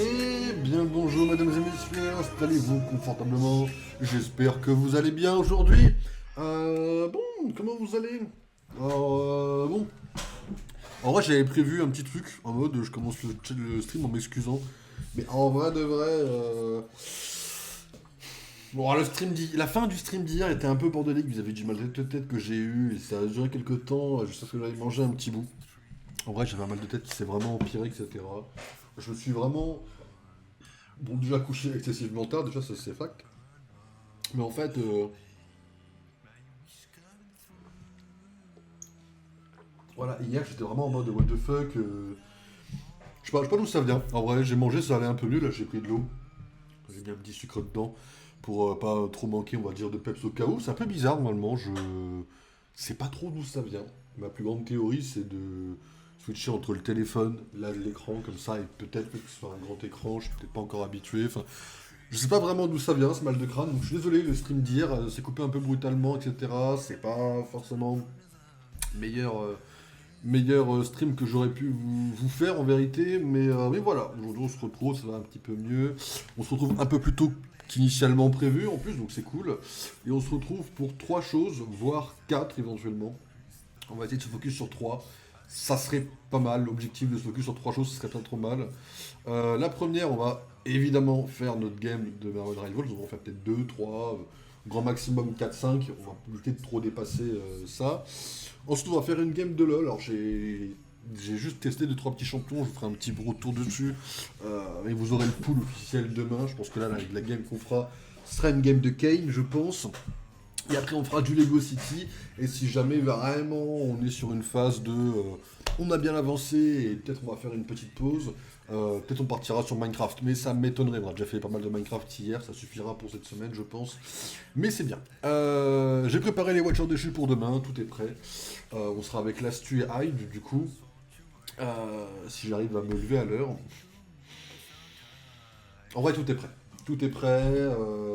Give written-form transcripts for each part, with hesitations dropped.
Eh bien bonjour mesdames et messieurs, installez-vous confortablement, j'espère que vous allez bien aujourd'hui. Bon, comment vous allez? Bon, en vrai j'avais prévu un petit truc, en mode je commence le stream en m'excusant, mais en vrai de vrai, bon la fin du stream d'hier était un peu bordélique vis-à-vis du mal de tête que j'ai eu, et ça a duré quelques temps, jusqu'à ce que j'aille manger un petit bout. En vrai j'avais un mal de tête qui s'est vraiment empiré, etc. Je me suis vraiment bon, déjà couché excessivement tard, déjà ça c'est fact. Mais en fait, voilà, hier j'étais vraiment en mode what the fuck. Je sais pas d'où ça vient. En vrai, j'ai mangé, ça allait un peu mieux. Là, j'ai pris de l'eau. J'ai mis un petit sucre dedans pour pas trop manquer, on va dire, de peps au cas où. C'est un peu bizarre normalement. Je sais pas trop d'où ça vient. Ma plus grande théorie, c'est de switcher entre le téléphone, là, l'écran, comme ça, et peut-être que ce soit un grand écran. Je suis peut-être pas encore habitué. Enfin, je sais pas vraiment d'où ça vient, ce mal de crâne. Donc, je suis désolé, le stream d'hier s'est coupé un peu brutalement, etc. C'est pas forcément meilleur, meilleur stream que j'aurais pu vous faire en vérité. Mais voilà, aujourd'hui on se retrouve, ça va un petit peu mieux. On se retrouve un peu plus tôt qu'initialement prévu en plus, donc c'est cool. Et on se retrouve pour trois choses, voire quatre éventuellement. On va essayer de se focus sur trois. Ça serait pas mal, l'objectif de se focus sur trois choses, ce serait pas trop mal. La première, on va évidemment faire notre game de Marvel Rivals, on va en faire peut-être 2, 3, grand maximum 4, 5, on va éviter de trop dépasser ça. Ensuite, on va faire une game de LoL. Alors, j'ai juste testé 2 3 petits champions. Je vous ferai un petit retour dessus. Et vous aurez le pool officiel demain. Je pense que là, la game qu'on fera sera une game de Kane, je pense. Et après, on fera du Lego City. Et si jamais vraiment on est sur une phase de. On a bien avancé et peut-être on va faire une petite pause. Peut-être on partira sur Minecraft. Mais ça m'étonnerait. On a déjà fait pas mal de Minecraft hier. Ça suffira pour cette semaine, je pense. Mais c'est bien. J'ai préparé les Watchers déchus pour demain. Tout est prêt. On sera avec l'Astu et Hyde, du coup. Si j'arrive à me lever à l'heure. En vrai, tout est prêt. Tout est prêt.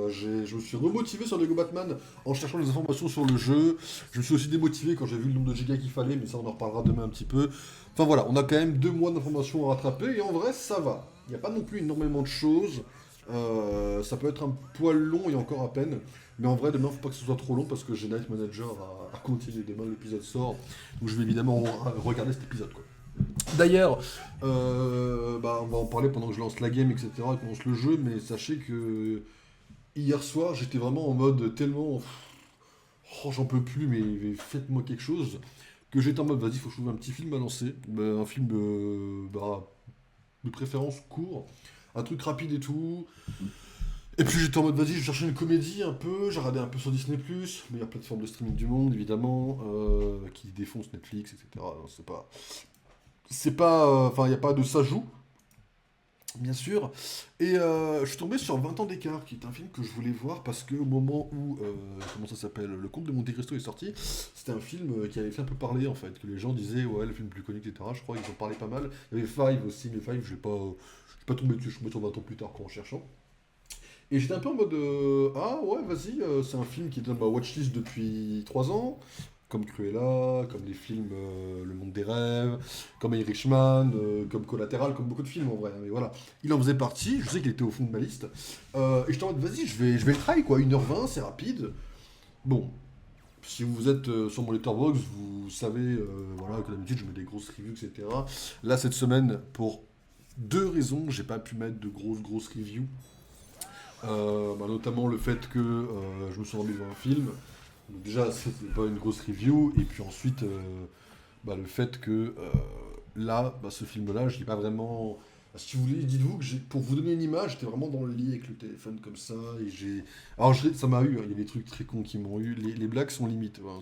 Je me suis remotivé sur Lego Batman en cherchant des informations sur le jeu. Je me suis aussi démotivé quand j'ai vu le nombre de gigas qu'il fallait, mais ça, on en reparlera demain un petit peu. Enfin voilà, on a quand même 2 mois d'informations à rattraper, et en vrai, ça va. Il n'y a pas non plus énormément de choses. Ça peut être un poil long et encore à peine. Mais en vrai, demain, faut pas que ce soit trop long parce que j'ai Night Manager à continuer. Demain, l'épisode sort. Donc je vais évidemment regarder cet épisode, quoi. D'ailleurs, on va en parler pendant que je lance la game, etc., et qu'on lance le jeu, mais sachez que hier soir, j'étais vraiment en mode tellement. Oh, j'en peux plus, mais faites-moi quelque chose. Que j'étais en mode, vas-y, faut que je trouve un petit film à lancer. Un film de préférence court, un truc rapide et tout. Et puis j'étais en mode, vas-y, je cherchais une comédie un peu, j'ai regardé un peu sur Disney+, meilleure plateforme de streaming du monde, évidemment, qui défonce Netflix, etc. Non, enfin, il n'y a pas de ça joue, bien sûr. Et je suis tombé sur 20 ans d'écart, qui est un film que je voulais voir parce que au moment où, comment ça s'appelle, Le Comte de Monte Cristo est sorti, c'était un film qui avait fait un peu parler en fait, que les gens disaient ouais le film le plus connu, etc. Je crois qu'ils en parlaient pas mal. Il y avait Five aussi, mais Five, je suis pas tombé dessus, je suis tombé sur 20 ans plus tard quoi, en cherchant. Et j'étais un peu en mode ah ouais vas-y, c'est un film qui est dans ma watchlist depuis 3 ans, comme Cruella, comme les films Le Monde des Rêves, comme Irishman, comme Collateral, comme beaucoup de films en vrai, hein, mais voilà. Il en faisait partie, je sais qu'il était au fond de ma liste, et j'étais en mode vas-y, je vais le try quoi, 1h20, c'est rapide. Bon, si vous êtes sur mon letterbox, vous savez voilà, que d'habitude je mets des grosses reviews, etc. Là cette semaine, pour 2 raisons, j'ai pas pu mettre de grosses reviews. Notamment le fait que je me suis rendu devant un film. Donc déjà, c'est pas une grosse review. Et puis ensuite, le fait que là, ce film-là, je l'ai pas vraiment. Si vous voulez, dites-vous que pour vous donner une image, j'étais vraiment dans le lit avec le téléphone comme ça. Et j'ai. Alors, ça m'a eu, hein, il y a des trucs très cons qui m'ont eu. Les blagues sont limites. Hein,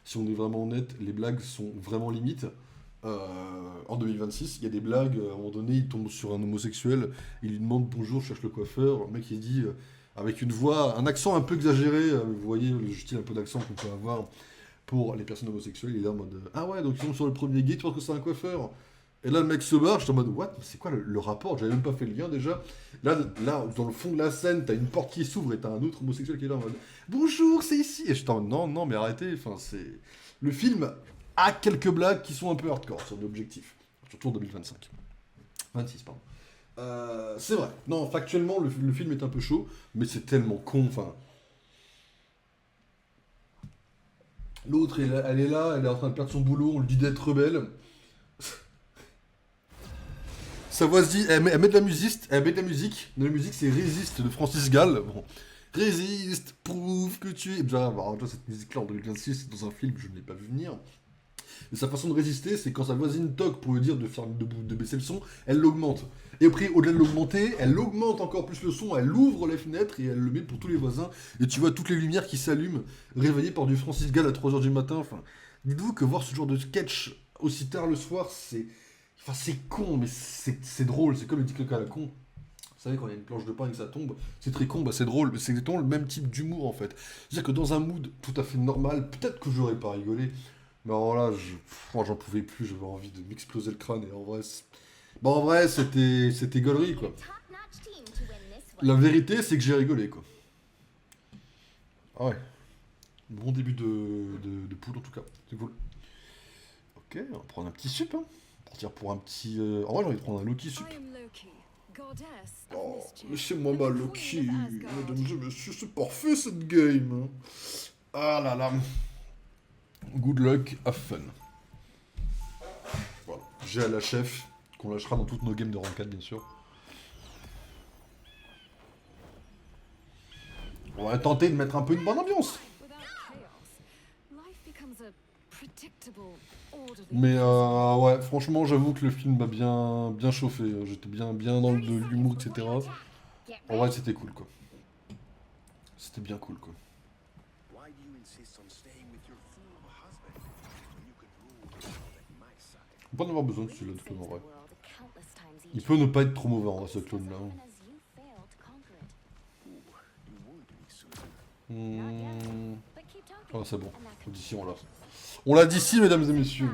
si on est vraiment honnête, les blagues sont vraiment limites. En 2026, il y a des blagues, à un moment donné, il tombe sur un homosexuel, il lui demande bonjour, je cherche le coiffeur, le mec il dit, avec une voix, un accent un peu exagéré, vous voyez le style un peu d'accent qu'on peut avoir pour les personnes homosexuelles, il est là en mode, ah ouais, donc ils sont sur le premier gay, tu penses que c'est un coiffeur? Et là le mec se barre, je suis en mode, what? C'est quoi le rapport? J'avais même pas fait le lien déjà. Là, dans le fond de la scène, t'as une porte qui s'ouvre et t'as un autre homosexuel qui est là en mode, bonjour, c'est ici! Et je suis en mode, non, non, mais arrêtez, enfin c'est... Le film a quelques blagues qui sont un peu hardcore sur l'objectif. Surtout en 2025. 26, pardon. C'est vrai. Non, factuellement, le film est un peu chaud, mais c'est tellement con. Enfin, l'autre, elle est là, elle est en train de perdre son boulot, on lui dit d'être rebelle. Sa voix se dit, elle met de la musique, la musique c'est Résiste de Francis Gall. Bon. Résiste, prouve que tu es. Déjà, bah, déjà, cette musique-là en 2026, c'est dans un film que je n'ai pas vu venir. Et sa façon de résister, c'est quand sa voisine toque pour lui dire de baisser le son, elle l'augmente. Et après, au-delà de l'augmenter, elle augmente encore plus le son, elle ouvre les fenêtres et elle le met pour tous les voisins. Et tu vois toutes les lumières qui s'allument, réveillées par du Francis Gall à 3h du matin. Enfin, dites-vous que voir ce genre de sketch aussi tard le soir, c'est. Enfin, c'est con, mais c'est drôle. C'est comme le TikTok à la con. Vous savez, quand il y a une planche de pain et que ça tombe, c'est très con, bah c'est drôle, mais c'est exactement le même type d'humour en fait. C'est-à-dire que dans un mood tout à fait normal, peut-être que j'aurais pas rigolé, mais alors là, moi, j'en pouvais plus, j'avais envie de m'exploser le crâne, et en vrai, bah, en vrai c'était gaulerie quoi. La vérité, c'est que j'ai rigolé quoi. Ah ouais, bon début de poule en tout cas, c'est cool. Ok, on va prendre un petit sup, hein. Partir pour un petit. En vrai, j'ai envie de prendre un Loki sup. Oh, laissez-moi ma Loki, mesdames et messieurs, c'est parfait cette game. Ah là là. Good luck, have fun. Voilà. J'ai à la chef, qu'on lâchera dans toutes nos games de rank 4 bien sûr. On va tenter de mettre un peu une bonne ambiance. Mais ouais, franchement, j'avoue que le film m'a bien chauffé. J'étais bien dans de l'humour, etc. En vrai, c'était cool, quoi. C'était bien cool, quoi. On peut pas en avoir besoin de celui-là, de clone, en vrai. Il peut ne pas être trop mauvais, en vrai, ce clone-là. Ah, c'est bon. D'ici, on l'a. On l'a d'ici, mesdames et messieurs.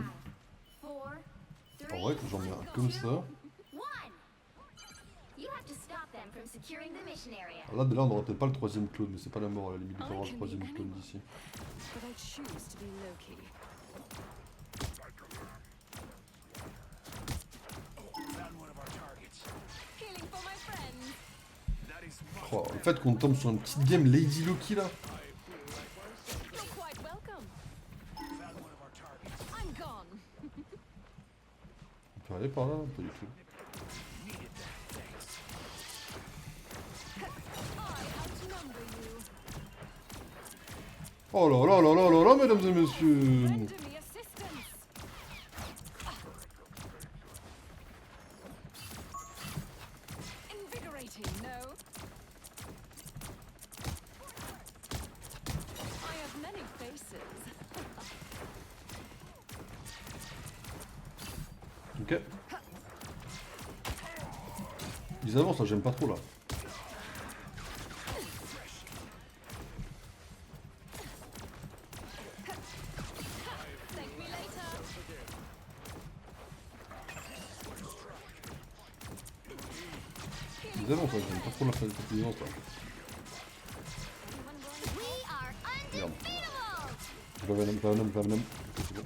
En vrai, que j'en mets un comme ça. Alors là, on n'aura peut-être pas le troisième clone, mais c'est pas la mort à la limite de avoir le troisième clone d'ici. Oh, le fait qu'on tombe sur une petite game Lady Loki là. On peut aller par là, pas du tout. Oh là là là là là là, mesdames et messieurs. Ok. Ils avancent là, j'aime pas trop là. Ils avancent là, j'aime pas trop la phase de là. Merde. Je vais Venom. Ok, c'est bon.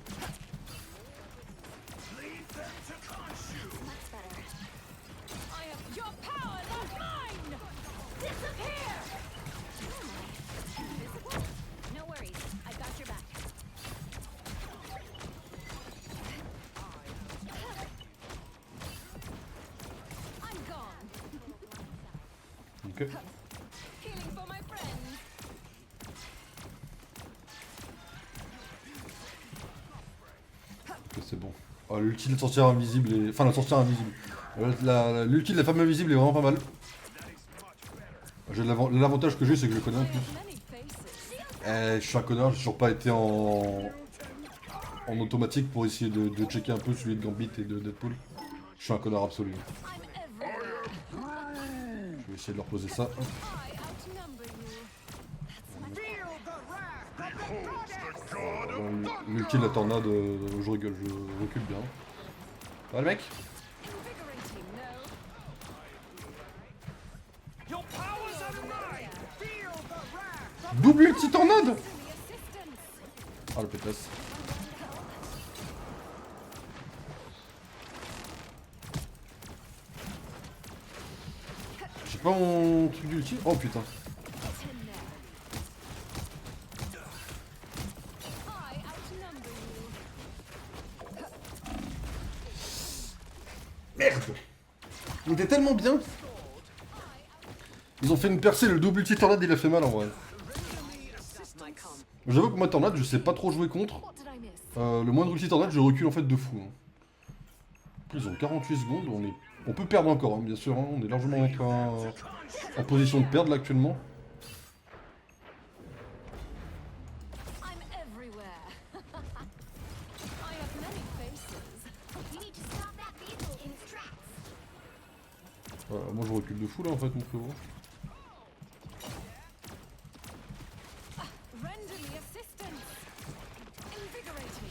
Ok. Ok, c'est bon. Oh, l'ulti de la sorcière invisible est... Enfin, la sorcière invisible. L'ulti de la femme invisible est vraiment pas mal. L'avantage que j'ai, c'est que je le connais en plus. Je suis un connard, j'ai toujours pas été en automatique pour essayer de checker un peu celui de Gambit et de Deadpool. Je suis un connard absolu. Je vais essayer de leur poser ça. L'ulti de la tornade, je rigole, je recule bien. Ça va le mec? Double ulti tornade! Ah le pétasse. pas mon truc d'ulti. Oh putain. Merde. Il était tellement bien. Ils ont fait une percée, le double ulti tornade il a fait mal en vrai. J'avoue que moi tornade je sais pas trop jouer contre. Le moindre ulti tornade je recule en fait de fou. Hein. Ils ont 48 secondes, on peut perdre encore hein, bien sûr, hein. On est largement en position de perdre là actuellement. Moi je recule de fou là en fait mon frérot.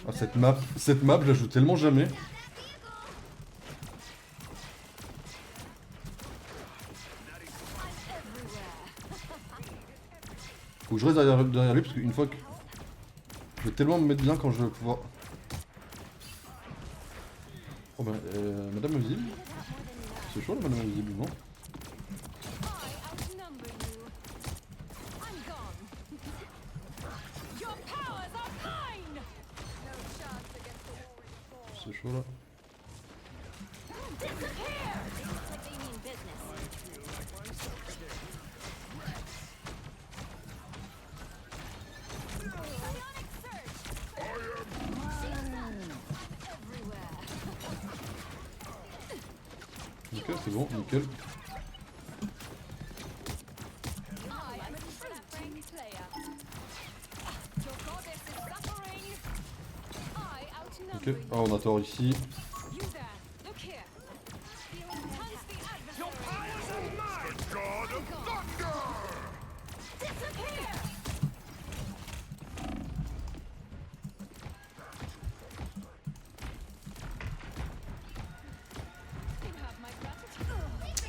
Ah cette map je la joue tellement jamais. Faut que je reste derrière lui parce qu'une fois que... Je vais tellement me mettre bien quand je vais pouvoir... Oh bah, Madame Invisible. C'est chaud la Madame Invisible, non? C'est chaud là. Ok, c'est bon, nickel. Ok, ah on a tort ici.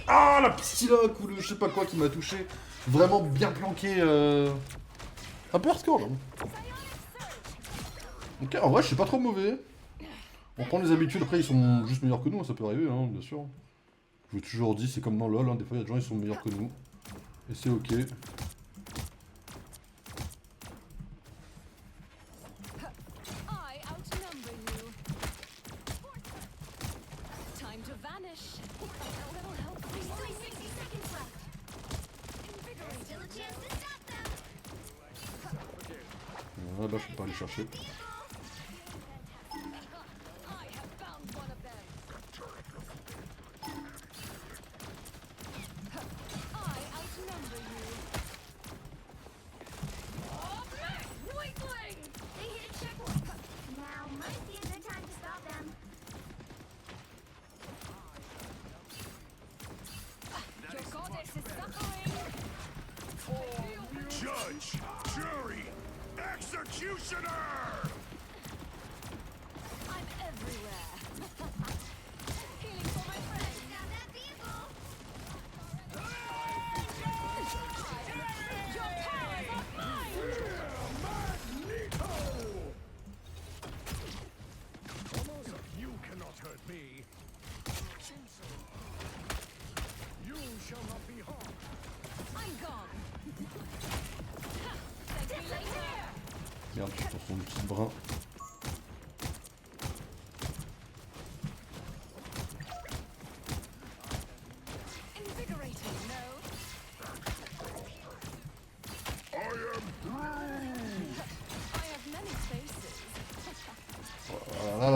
Ah la psylloc ou le je sais pas quoi qui m'a touché. Vraiment bien planqué. Un peu hardcore là. Ok, en vrai je suis pas trop mauvais. On prend les habitudes, après ils sont juste meilleurs que nous, ça peut arriver, hein, bien sûr. Je vous ai toujours dit, c'est comme dans LoL, hein, des fois il y a des gens qui sont meilleurs que nous. Et c'est ok. Là je peux pas aller chercher. Judge, jury, executioner! I'm everywhere. Healing for my friends. Down that vehicle. Your powers are mine. Magneto! You cannot hurt me. You shall not be harmed. I'm gone. Merde, je pense son petit brin.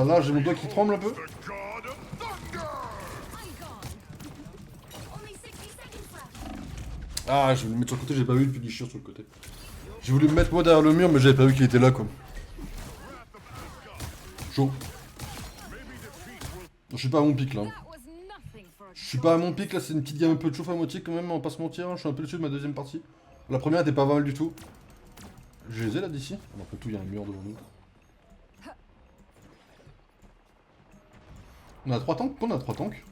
Là, j'ai mon doigt qui tremble un peu. Ah, je vais me mettre sur le côté, j'ai pas vu le Punisher sur le côté. J'ai voulu me mettre moi derrière le mur, mais j'avais pas vu qu'il était là, quoi. Chaud. Je suis pas à mon pic, là. Je suis pas à mon pic, là, c'est une petite game un peu de chauffe à moitié, quand même, on va pas se mentir. Je suis un peu dessus de ma deuxième partie. La première était pas mal du tout. Je les ai, là, d'ici. Après tout, il y a un mur devant nous. On a 3 tanks? On a 3 tanks.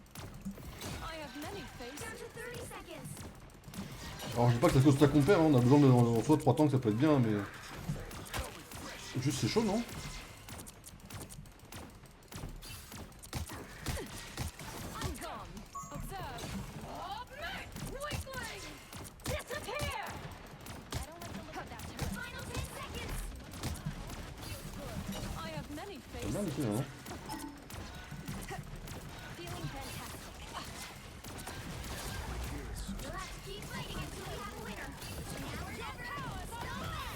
Alors je dis pas que c'est à cause de ça qu'on perd, hein. On a besoin de en soi 3 tanks, ça peut être bien, mais... Juste c'est chaud, non? bien ici, hein. Feeling fantastic. Let's keep fighting until we have a winner. Now or never.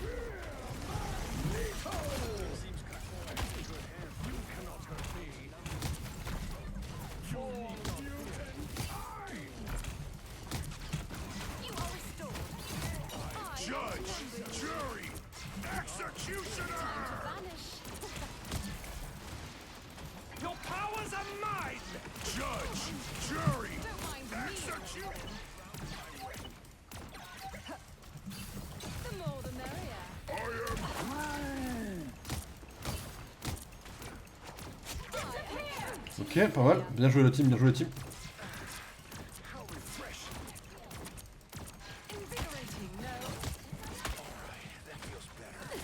You are restored. Judge, jury, executioner! Vanish. Your powers are mine! Judge, jury, Don't mind me. executioner! The more the merrier. I am Ok, pas mal. Bien joué la team, bien joué la team. how refreshing. Invigorating, no? That feels better.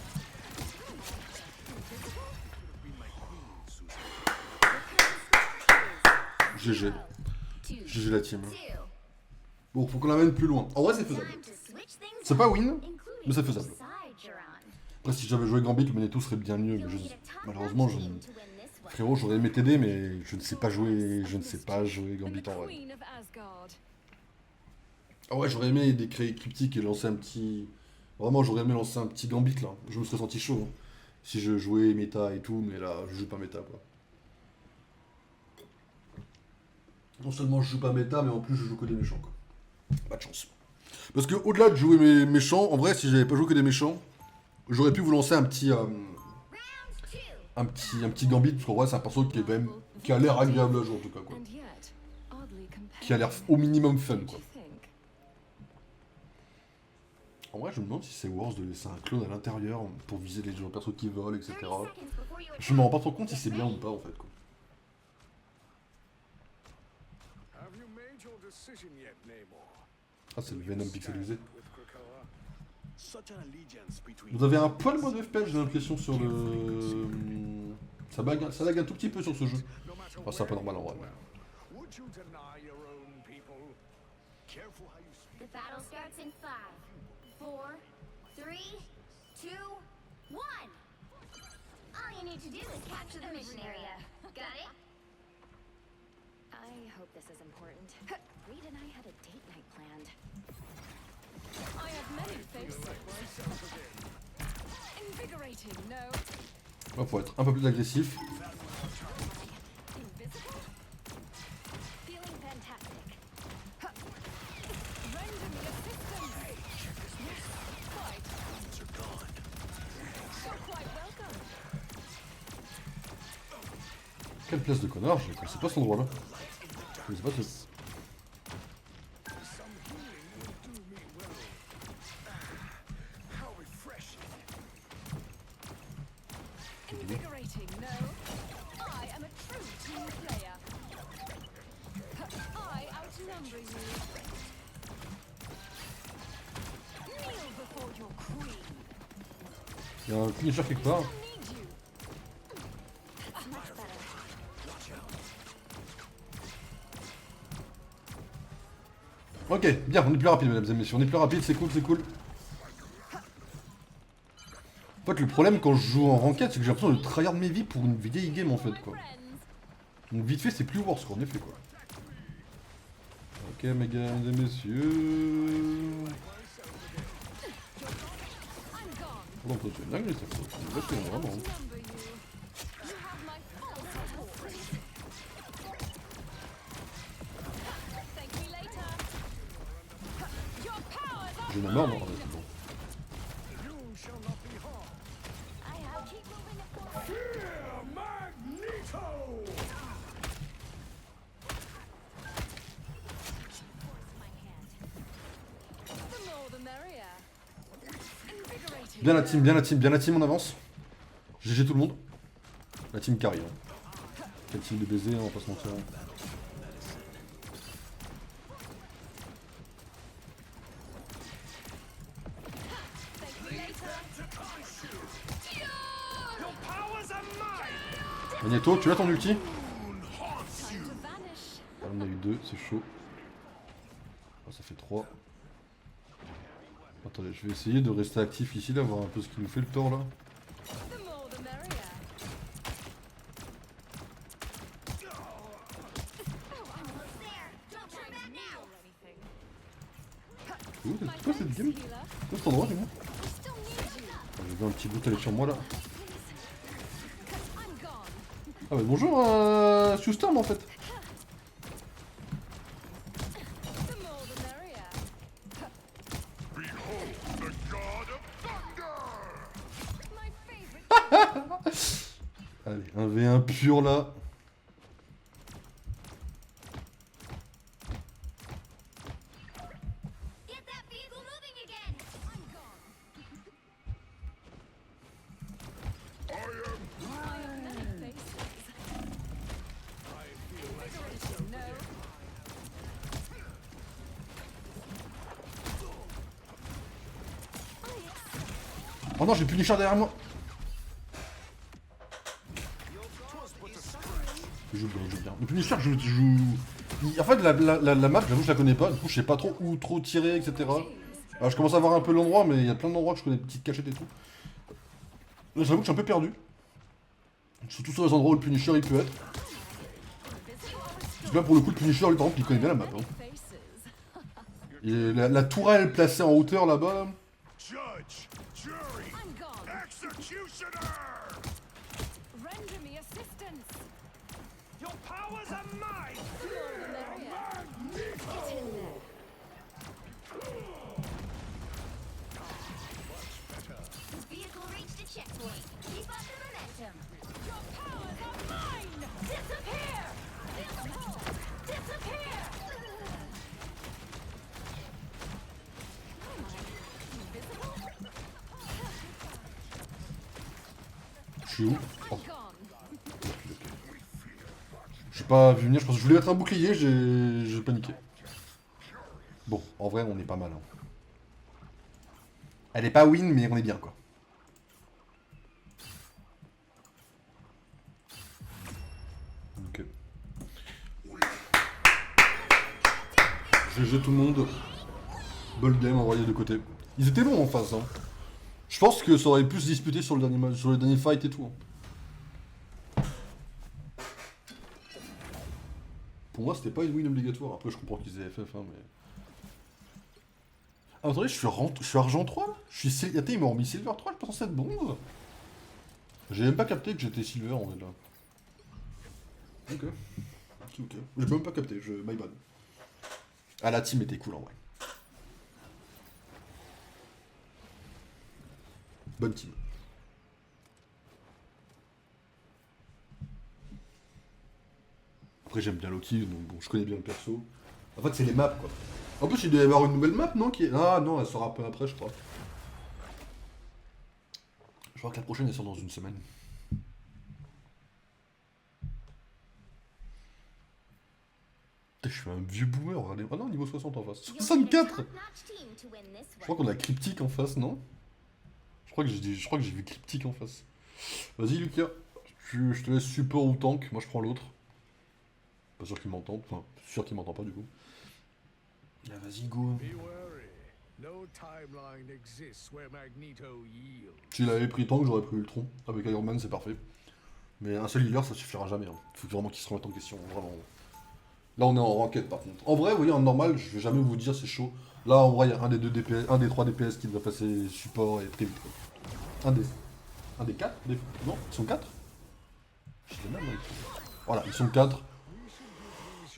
GG. GG la team. Bon, faut qu'on la mène plus loin. En vrai, c'est faisable. C'est pas win, mais c'est faisable. Après, si j'avais joué Gambit, le Magneto serait bien mieux. Mais malheureusement, frérot, j'aurais aimé t'aider, mais je ne sais pas jouer. Je ne sais pas jouer Gambit en vrai. Queen of Asgard. Ah ouais, j'aurais aimé créer Cryptic et lancer un petit. Vraiment, j'aurais aimé lancer un petit Gambit là. Je me serais senti chaud. Hein. Si je jouais méta et tout, mais là, je joue pas méta quoi. Non seulement je joue pas méta, mais en plus je joue que des méchants quoi. Pas de chance. Parce que au-delà de jouer mes méchants, en vrai, si j'avais pas joué que des méchants, j'aurais pu vous lancer un petit Gambit, parce qu'en vrai, c'est un perso qui est quand même qui a l'air agréable à jouer en tout cas quoi. And yet, oddly Qui a l'air compelling. au minimum fun Don't quoi. you think? En vrai, je me demande si c'est worse de laisser un clone à l'intérieur pour viser les gens persos qui volent, etc. Je me rends pas trop compte si c'est bien ou pas en fait quoi. Have you made your decision yet, Namor? Ah, c'est le Venom pixelisé. With Krakoa? Such an allegiance between Vous avez un poil mode FPS, j'ai l'impression, sur le. Ça lag un tout petit peu sur ce jeu. no matter Oh, c'est un peu normal en vrai. would you deny your own people? Careful how you speak. The battle starts in 5, 4, 3, 2, 1. All you need to do is capture the mission area. Got it? I hope this is important. Reed and I had a date night planned. I have many faces. Invigorating, no? Là, faut être un peu plus agressif. Invisible? Feeling fantastic. Render me assistance. Yes, quite. You're quite welcome. Quelle place de connard, je connaissais pas cet endroit là. Je connaissais pas ce. How refreshing. Invigorating, no? I am a true team player. I outnumber you. Kneel before your queen. Il y a un finisher quelque part. I need you. That's much better. Ok, bien, on est plus rapide, mesdames et messieurs. On est plus rapide, c'est cool, c'est cool. En fait, le problème quand je joue en ranked, c'est que j'ai l'impression de tryhard mes vies pour une vieille game en fait, quoi. Friends. Donc, vite fait, c'est plus worse, quoi, en effet, quoi. Ok, mesdames et messieurs. I'm gone. Oh, non, toi, tu es dingue, ça faut. Tu es vraiment. Outnumber you. You have my full support. Thank me later. Your powers are J'ai ma mort, non, mine. c'est bon. You shall not be harmed. I have. Keep moving it forward. Fear Magneto! My hand. The more the merrier. Invigorating. Bien la team, bien la team, bien la team, on avance. GG tout le monde. La team carry. Hein. Quelle team de baiser, on va pas se mentir. Thank me later. Your powers are mine! Magneto, tu as ton ulti? Time to vanish. Ah, on en a eu 2, c'est chaud. Ah, ça fait 3. Attendez, je vais essayer de rester actif ici, là, voir un peu ce qu'il nous fait le tort là. The more the merrier. C'est quoi cette game? C'est cet endroit, dis-moi. J'ai vu un petit bout aller sur moi là. Ah bah bonjour, Storm en fait. Allez, un V1 pur là. Get that vehicle moving again. I'm gone. Oh non, j'ai Punisher derrière moi. Je joue bien. Le Punisher, je joue. En fait, la map, j'avoue, je la connais pas. Du coup, je sais pas trop où trop tirer, etc. Alors, je commence à voir un peu l'endroit, mais il y a plein d'endroits que je connais, petites cachettes et tout. Là, j'avoue que je suis un peu perdu. Surtout sur les endroits où le Punisher il peut être. Parce que là, pour le coup, le Punisher, lui, par exemple, il connaît bien la map. Hein. Et la tourelle placée en hauteur là-bas. Judge, jury, executioner! Render me assistance. Your powers are mine! Vehicle reached a checkpoint. Keep up the momentum. Your powers are mine! Disappear! Disappear! Je suis où? Oh. J'ai pas vu venir, je pense que je voulais mettre un bouclier, j'ai paniqué. Bon, en vrai, on est pas mal. Hein. Elle est pas win, mais on est bien, quoi. Ok. GG tout le monde. Ball game envoyé de côté. Ils étaient bons en face, hein. Je pense que ça aurait pu se disputer sur le dernier fight et tout. Hein. Pour moi, c'était pas une win obligatoire. Après, je comprends qu'ils aient FF, hein, mais... Ah, attendez, je suis argent 3 là. Je suis Attends, ils m'ont remis silver 3, je pense censé être bronze. J'ai même pas capté que j'étais silver en fait là. Ok. Ok. J'ai même pas capté, my bad. Ah, la team était cool en vrai. Bonne team. Après j'aime bien Loki, donc bon, je connais bien le perso. En fait c'est les maps quoi. En plus il doit y avoir une nouvelle map non qui est... Ah non, elle sort un peu après je crois. Je crois que la prochaine elle sort dans une semaine. Putain, je suis un vieux boomer, regardez. Ah non, niveau 60 en face. 64. Je crois qu'on a Cryptic en face, non? Je crois que j'ai vu Cryptic en face. Vas-y Lucas, je te laisse support ou tank, moi je prends l'autre. Pas sûr qu'il m'entende, enfin, sûr qu'il m'entend pas du coup. Ah, vas-y go. Be wary. No timeline exists where Magneto yields. S'il avait pris tank, j'aurais pris Ultron. Avec Iron Man, c'est parfait. Mais un seul healer, ça suffira jamais. Hein. Faut vraiment qu'il se remette en question, vraiment. Là, on est en ranked par contre. En vrai, vous voyez, en normal, je vais jamais vous dire c'est chaud. Là, en vrai, il y a un des 2 DPS, un des 3 DPS qui devrait passer support et très vite. Quoi. Un des 4 Non, ils sont 4 Je sais même, voilà, ils sont 4.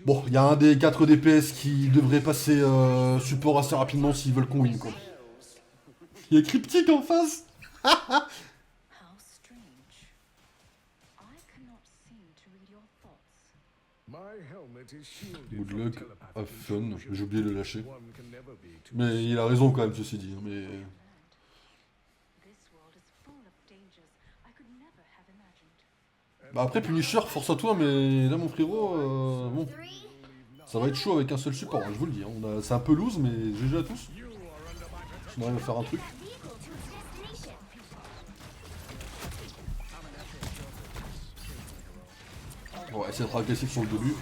Bon, il y a un des 4 DPS qui devrait passer support assez rapidement s'ils veulent qu'on win, quoi. Il y a Cryptic en face. How strange. I cannot seem to read your thoughts. My helmet is shielded Good from luck, telepathic have fun. intrusion. J'ai oublié de le lâcher. One can never be too Mais il a raison quand même, ceci dit. Mais... This world is full of dangers I could never have imagined. Bah après, Punisher, force à toi, mais là, mon frérot, bon, ça va être chaud avec un seul support, hein, je vous le dis. Hein. C'est un peu loose, mais GG à tous. On arrive à faire un truc. On va essayer d'être agressif sur le début.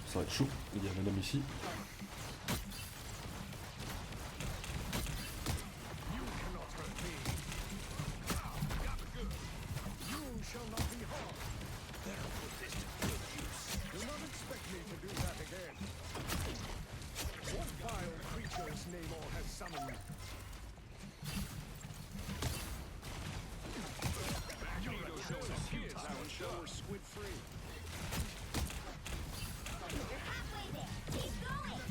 Ça va être chaud. Il y a madame ici. Show squid free. You're halfway there. Keep going.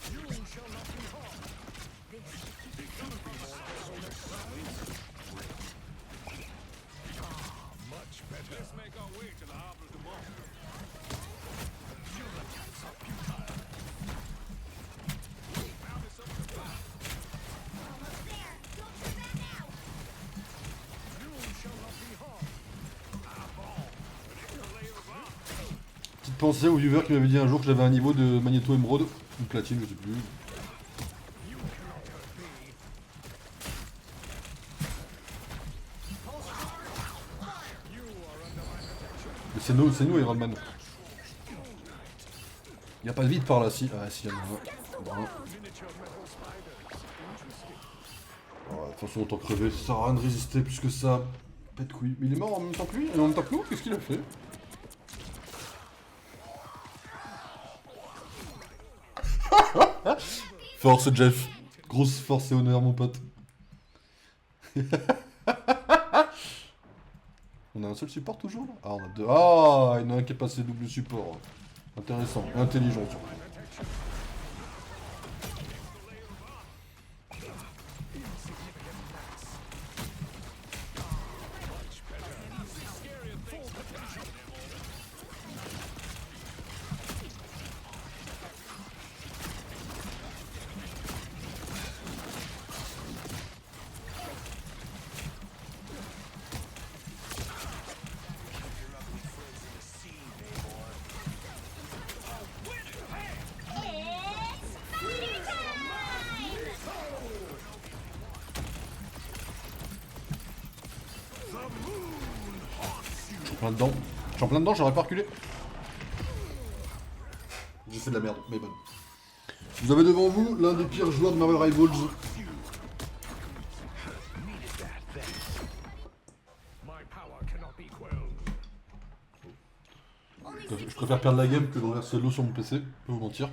You shall not be harmed. Much better. Let's make our way to the Arbor de Mont. Your attacks are futile. Now there's something to fight. Almost there. Don't turn back now. You shall not be harmed. Ah bon, an extra layer of armor. Petite pensée au viewer qui m'avait dit un jour que j'avais un niveau de magnéto émeraude, ou platine, je sais plus. You cannot hurt me. You are under my protection. Mais c'est nous Iron Man. Y a pas de vide par là, si. Ah si, y'en a un. Bon. Miniature metal spiders. Interesting. Ouais, de toute façon, autant crever, ça sert à rien de résister plus que ça. Pète couille. Mais il est mort en même temps que lui et en même temps que nous, qu'est-ce qu'il a fait? Force Jeff. Grosse force et honneur, mon pote. On a un seul support toujours là? Ah, on a deux. Ah, il y en a un qui est passé double support. Intéressant. Et intelligent surtout. It's fighting time! Je suis en plein dedans. Je suis en plein dedans, j'aurais pas reculé. J'ai fait de la merde, mais bon. Vous avez devant vous l'un des pires joueurs de Marvel Rivals. My power cannot be quelled. Je préfère perdre la game que de renverser l'eau sur mon PC, je peux vous mentir.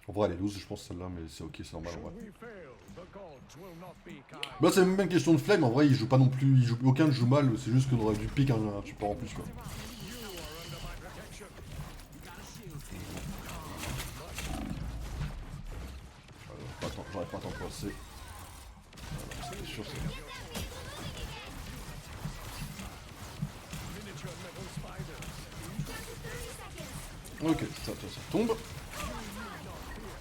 En vrai, elle est loose, je pense, celle-là, mais c'est ok, c'est normal en vrai. We fail. The gods will not be kind. Bah, c'est même une question de flemme, en vrai, il joue pas non plus, aucun ne joue mal, c'est juste qu'on aurait dû piquer un support en plus, quoi. You are under my protection. Attends, j'aurais pas à t'en passer. Voilà, c'est sûr, c'est... Miniature metal spiders. Ok, ça tombe. It's spider time!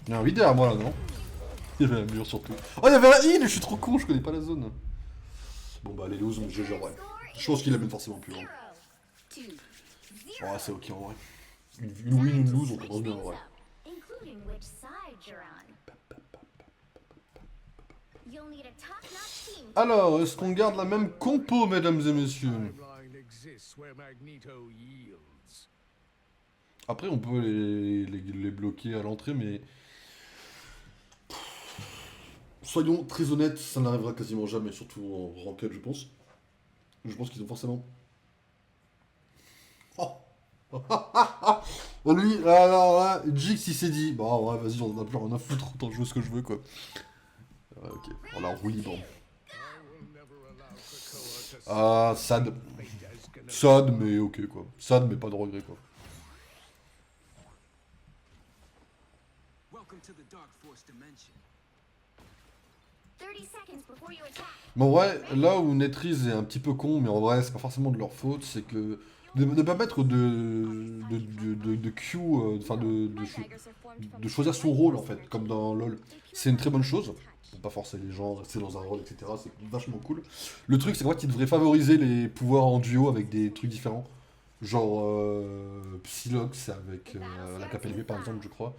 Il y a un vide derrière moi là, non? Il y avait un mur surtout. Oh, il y avait un heal, je suis trop con, je connais pas la zone. Bon bah, les lose, mais GG en vrai. Je pense qu'il amène forcément plus loin. 2, 0. Ouais, c'est ok en vrai. Une win, une lose, on commence bien en vrai. Including which side you're on. You'll need a top-notch team. Alors, est-ce qu'on garde la même compo, mesdames et messieurs? Timeline exists where Magneto yields. Après, on peut les bloquer à l'entrée, mais... Soyons très honnêtes, ça n'arrivera quasiment jamais, surtout en ranked, je pense. Je pense qu'ils ont forcément... Oh. Lui, alors là, Jix, il s'est dit, bah ouais, vas-y, j'en ai plus rien à foutre, autant jouer ce que je veux, quoi. Ouais, ok, on l'a en roue libre. I will never allow Krakoa to Ah, sad. celebrate as Ganondorf. Sad, mais ok, quoi. Sad, mais pas de regret, quoi. Welcome to the Dark Force dimension. 30 seconds before you attack. Mais en vrai, là où Netriz est un petit peu con, mais en vrai, c'est pas forcément de leur faute, c'est que de pas mettre de Q, enfin de choisir son rôle en fait, comme dans LoL, c'est une très bonne chose. Pour pas forcer les gens, rester dans un rôle, etc. C'est vachement cool. Le truc, c'est qu'en fait, ils devraient favoriser les pouvoirs en duo avec des trucs différents. Genre Psylocke, c'est avec la KPLV par exemple, je crois.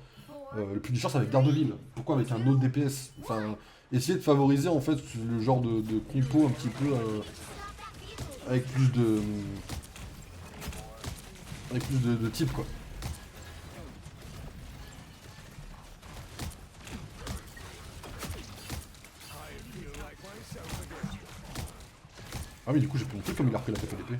Le Punisher, c'est avec Daredevil. Pourquoi avec un autre DPS? Enfin, essayer de favoriser en fait le genre de compo un petit peu avec plus de de type quoi. Ah oui, du coup j'ai pris mon truc comme il a repris la tête à l'épée.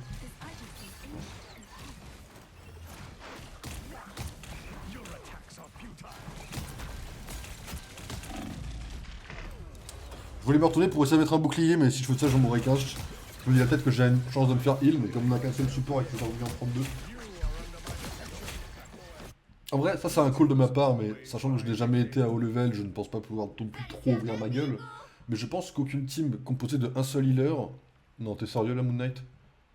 Your attacks are futile. Je voulais me retourner pour essayer de mettre un bouclier, mais si je fais ça, j'en mourrai 15. Je me dis peut-être que j'ai une chance de me faire heal, mais comme on a qu'un seul support et que j'ai envie en prendre deux. En vrai, ça c'est un call de ma part, mais sachant que je n'ai jamais été à haut level, je ne pense pas pouvoir non plus trop ouvrir ma gueule. Mais je pense qu'aucune team composée de un seul healer. Non, t'es sérieux là, Moon Knight?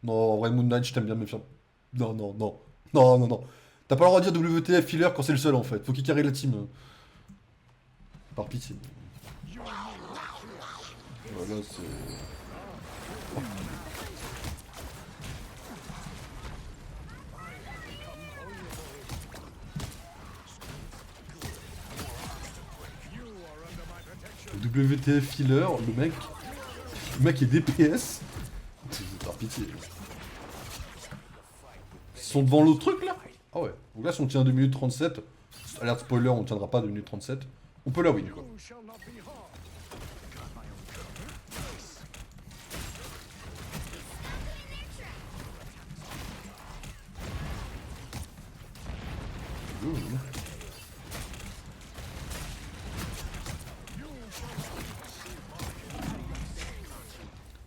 Non, en vrai, Moon Knight, je t'aime bien me faire. Non, non, non. Non, non, non. T'as pas le droit de dire WTF healer quand c'est le seul en fait. Faut qu'il carry la team. Par pitié. Voilà, c'est. Le WTF healer, le mec est DPS. Par pitié. Ils sont devant l'autre truc là? Ah ouais. Donc là, si on tient 2 minutes 37, alerte spoiler, on tiendra pas 2 minutes 37. On peut la win quoi. You shall not be harmed.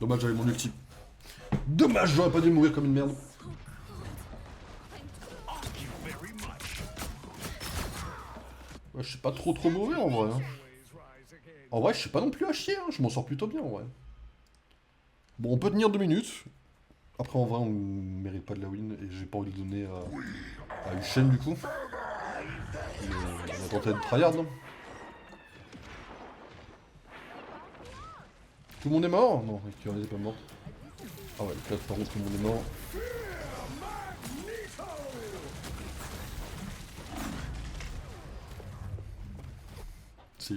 Dommage, j'avais mon ulti. Dommage, j'aurais pas dû mourir comme une merde. Ouais, je suis pas trop mauvais en vrai. Hein. En vrai, je suis pas non plus à chier, hein. Je m'en sors plutôt bien en vrai. Bon, on peut tenir 2 minutes. Après, en vrai, on mérite pas de la win et j'ai pas envie de donner à Ushen du coup. Mais, on va tenter de tryhard, non? Tout le monde est mort? Non, Kyurem n'est pas mort. Ah ouais, là par contre tout le monde est mort. Si.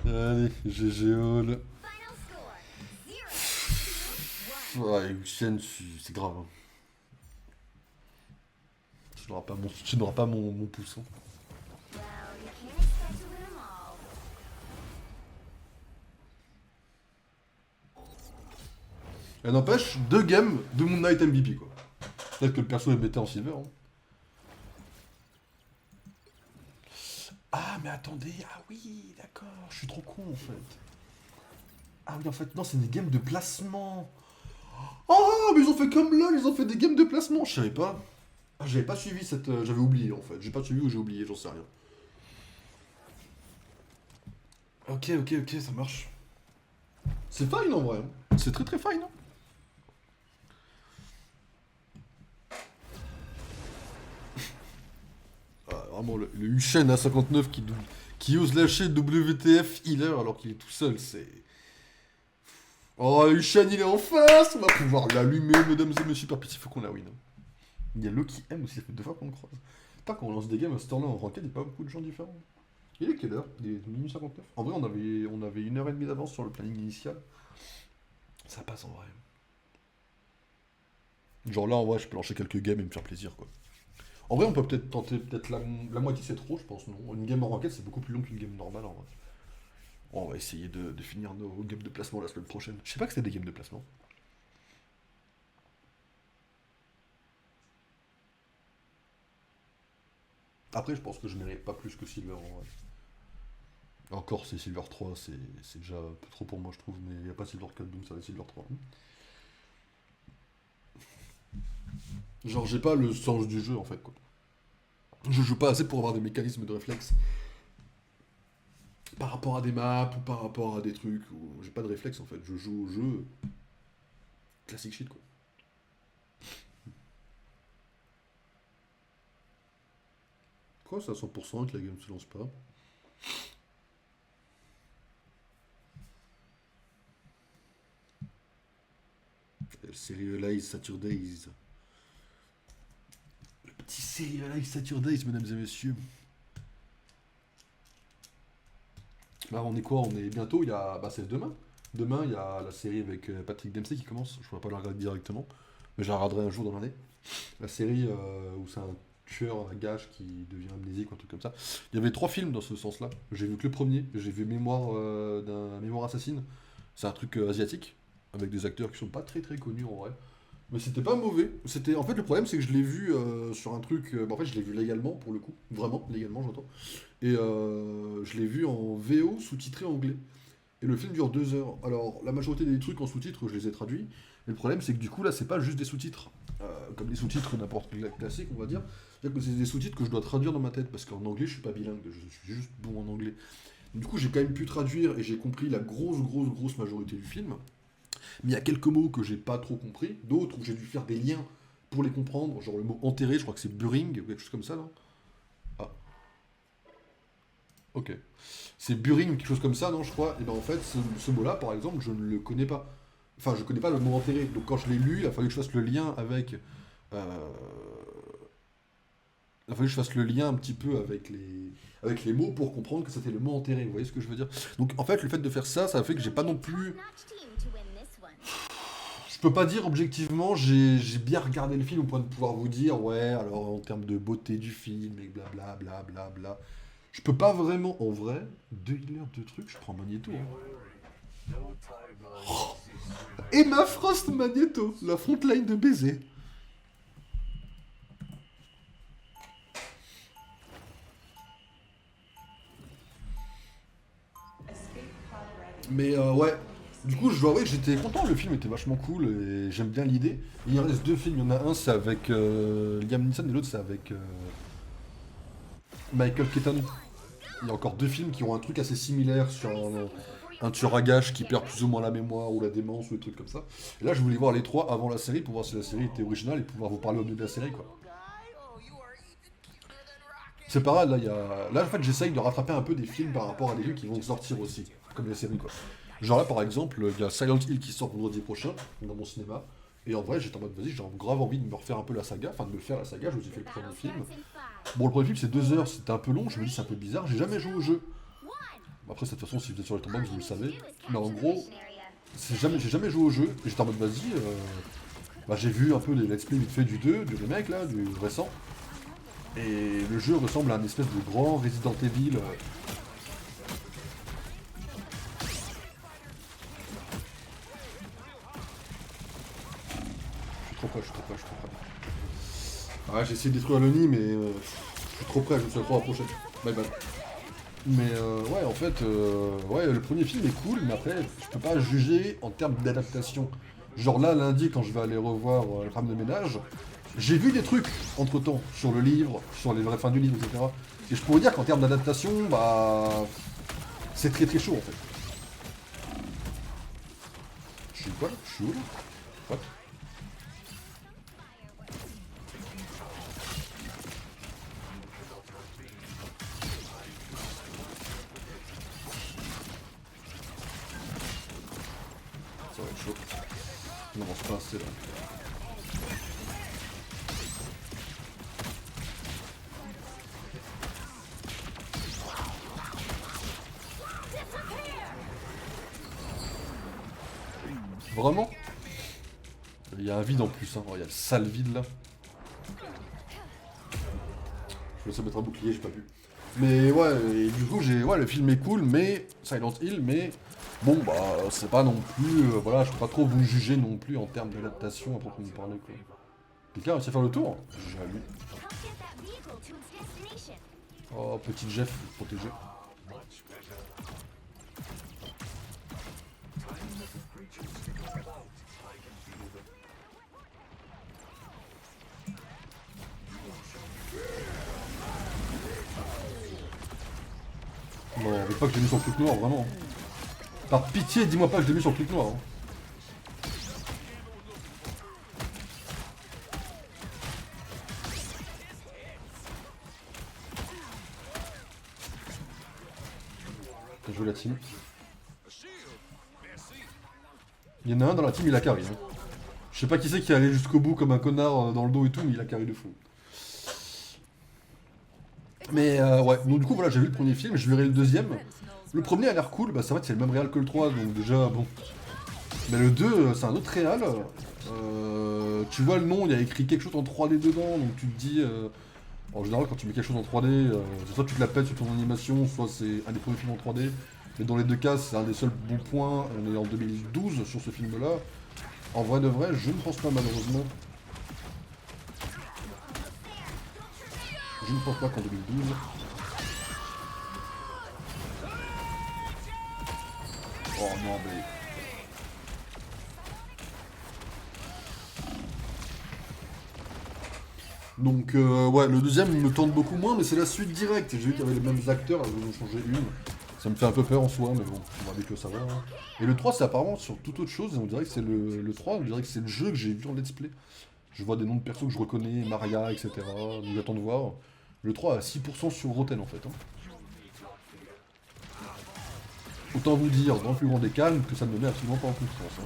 Allez, GG all. Final score 0 Ouais, Ushen, c'est grave. Hein. Tu n'auras pas mon pouce. Hein. Well, you can't expect to win them all. Et n'empêche, 2 games de Moon Knight MVP quoi. Peut-être que le perso est metté en silver. Hein. Ah mais attendez, ah oui, d'accord, je suis trop con en fait. Ah oui en fait, non c'est des games de placement. Oh mais ils ont fait comme LOL, ils ont fait des games de placement, je savais pas. Ah j'avais pas suivi cette... j'avais oublié en fait, j'ai pas suivi ou j'ai oublié, j'en sais rien. Ok, ça marche. C'est fine en vrai, hein. C'est très fine. Hein. Ah, vraiment, le Ushen à 59 qui ose lâcher WTF healer alors qu'il est tout seul, c'est... Oh, Ushen il est en face, on va pouvoir l'allumer, mesdames et messieurs, par pitié, faut qu'on la win. Il y a Loki M aussi, ça fait 2 fois qu'on le croise. Pas quand on lance des games à ce temps-là en ranked, il n'y a pas beaucoup de gens différents. Il est quelle heure? Il est minuit 59. En vrai, on avait 1h30 d'avance sur le planning initial. Ça passe en vrai. Genre là, en vrai, je peux lancer quelques games et me faire plaisir, quoi. En vrai, on peut peut-être tenter, la moitié c'est trop, je pense, non? Une game en ranked, c'est beaucoup plus long qu'une game normale, en vrai. On va essayer de finir nos games de placement la semaine prochaine. Je sais pas que c'était des games de placement. Après, je pense que je mérite pas plus que Silver, en vrai. Encore, c'est Silver 3, c'est déjà un peu trop pour moi, je trouve, mais il n'y a pas Silver 4, donc ça va être Silver 3. Genre, j'ai pas le sens du jeu, en fait, quoi. Je joue pas assez pour avoir des mécanismes de réflexe. Par rapport à des maps, ou par rapport à des trucs, où j'ai pas de réflexe, en fait. Je joue au jeu... classique shit, quoi. Quoi, c'est à 100% que la game se lance pas? Serialize Saturdays. Le petit Serialize Saturdays, mesdames et messieurs. Là, on est quoi? On est bientôt, il y a... Bah, c'est demain. Demain, il y a la série avec Patrick Dempsey qui commence. Je pourrais pas la regarder directement, mais je la regarderai un jour dans l'année. La série où c'est un tueur à gages qui devient amnésique ou un truc comme ça. Il y avait 3 films dans ce sens-là. J'ai vu que le premier. J'ai vu Mémoire assassine. C'est un truc asiatique, avec des acteurs qui sont pas très très connus en vrai. Mais c'était pas mauvais. C'était... En fait, le problème, c'est que je l'ai vu sur un truc... en fait, je l'ai vu légalement, pour le coup. Vraiment, légalement, j'entends. Et je l'ai vu en VO, sous-titré anglais. Et le film dure 2 heures. Alors, la majorité des trucs en sous-titres, je les ai traduits. Mais le problème, c'est que du coup, là, c'est pas juste des sous-titres. Comme les sous-titres n'importe quel classique, on va dire. C'est-à-dire que c'est des sous-titres que je dois traduire dans ma tête. Parce qu'en anglais, je suis pas bilingue. Je suis juste bon en anglais. Du coup, j'ai quand même pu traduire et j'ai compris la grosse majorité du film. Mais il y a quelques mots que j'ai pas trop compris. D'autres où j'ai dû faire des liens pour les comprendre. Genre le mot enterré, je crois que c'est burying ou quelque chose comme ça, non? Ah. Ok. C'est burying ou quelque chose comme ça, non, je crois. Et ben en fait, ce mot-là, par exemple, je ne le connais pas. Enfin, je connais pas le mot enterré. Donc quand je l'ai lu, il a fallu que je fasse le lien avec... Il a fallu que je fasse le lien un petit peu avec les mots pour comprendre que c'était le mot enterré. Vous voyez ce que je veux dire? Donc en fait, le fait de faire ça, ça fait que j'ai pas non plus... Top-notch team to win this one. Je peux pas dire objectivement, j'ai bien regardé le film au point de pouvoir vous dire, ouais, alors en termes de beauté du film, et blablabla, bla. Je peux pas vraiment, en vrai, 2 heures de trucs, je prends Magneto. Hein. Oh. Emma Frost Magneto, la frontline de baiser. Mais ouais, du coup je dois avouer que j'étais content, le film était vachement cool et j'aime bien l'idée. Il en reste 2 films, il y en a un c'est avec Liam Neeson et l'autre c'est avec Michael Keaton. Il y a encore 2 films qui ont un truc assez similaire sur un tueur à gages qui perd plus ou moins la mémoire ou la démence ou des trucs comme ça. Et là je voulais voir les 3 avant la série pour voir si la série était originale et pouvoir vous parler au milieu de la série quoi. C'est pareil, là en fait j'essaye de rattraper un peu des films par rapport à des films qui vont sortir aussi, comme les séries quoi. Genre là par exemple, il y a Silent Hill qui sort vendredi prochain, dans mon cinéma, et en vrai j'étais en mode vas-y, j'ai grave envie de me refaire un peu la saga, enfin de me faire la saga, je vous ai fait le premier film. Bon le premier film c'est 2 heures, c'était un peu long, je me dis c'est un peu bizarre, j'ai jamais joué au jeu. Après de toute façon si vous êtes sur le tombbox vous le savez, mais en gros, j'ai jamais joué au jeu, et j'étais en mode vas-y, j'ai vu un peu les let's play vite fait du 2, du remake là, du récent. Et le jeu ressemble à un espèce de grand Resident Evil. Je suis trop près. Ah, j'ai essayé de détruire le nid, mais je suis trop près, je me suis trop approché. Bye bye. Mais ouais, en fait, ouais, le premier film est cool, mais après, je peux pas juger en termes d'adaptation. Genre là, lundi, quand je vais aller revoir La femme de ménage, j'ai vu des trucs entre temps sur le livre, sur les vraies fins du livre, etc. Et je pourrais dire qu'en termes d'adaptation, c'est très très chaud en fait. Je suis quoi là? Je suis où là? What? Ça va être chaud. On n'avance pas assez là. Vraiment? Il y a un vide en plus, hein. Oh, il y a le sale vide là. Je vais laisser mettre un bouclier, j'ai pas vu. Mais ouais, et du coup, ouais, le film est cool, mais Silent Hill, mais bon, c'est pas non plus. Voilà, je peux pas trop vous juger non plus en termes d'adaptation à proprement parler, quoi. Quelqu'un a réussi à faire le tour? J'ai à lui. Oh, petit Jeff, protégé. Non, mais pas que j'ai mis sur le truc noir, vraiment. Par pitié, dis-moi pas que j'ai mis sur le truc noir. Hein. Bien joué la team. Il y en a un dans la team, il a carry. Hein. Je sais pas qui c'est qui est allé jusqu'au bout comme un connard dans le dos et tout, mais il a carry de fou. Mais ouais, donc du coup voilà, j'ai vu le premier film, je verrai le deuxième. Le premier a l'air cool, bah ça va, c'est le même réal que le 3, donc déjà, bon. Mais le 2, c'est un autre réal. Tu vois le nom, il y a écrit quelque chose en 3D dedans, donc tu te dis... en général, quand tu mets quelque chose en 3D, soit tu te la pètes sur ton animation, soit c'est un des premiers films en 3D. Mais dans les deux cas, c'est un des seuls bons points. On est en 2012 sur ce film-là. En vrai de vrai, je ne pense pas malheureusement. Je ne pense pas qu'en 2012. Oh non mais... Donc ouais, le deuxième il me tente beaucoup moins, mais c'est la suite directe. J'ai vu qu'il y avait les mêmes acteurs, là, ils ont changé une. Ça me fait un peu peur en soi, mais bon, on va habituer ça va. Hein. Et le 3, c'est apparemment sur toute autre chose, et on dirait que c'est le 3, on dirait que c'est le jeu que j'ai vu en let's play. Je vois des noms de persos que je reconnais, Maria, etc. Donc j'attends de voir. Le 3 a 6% sur Rotten en fait. Hein. Autant vous dire, dans le plus grand des calmes, que ça ne me met absolument pas en confiance. Hein.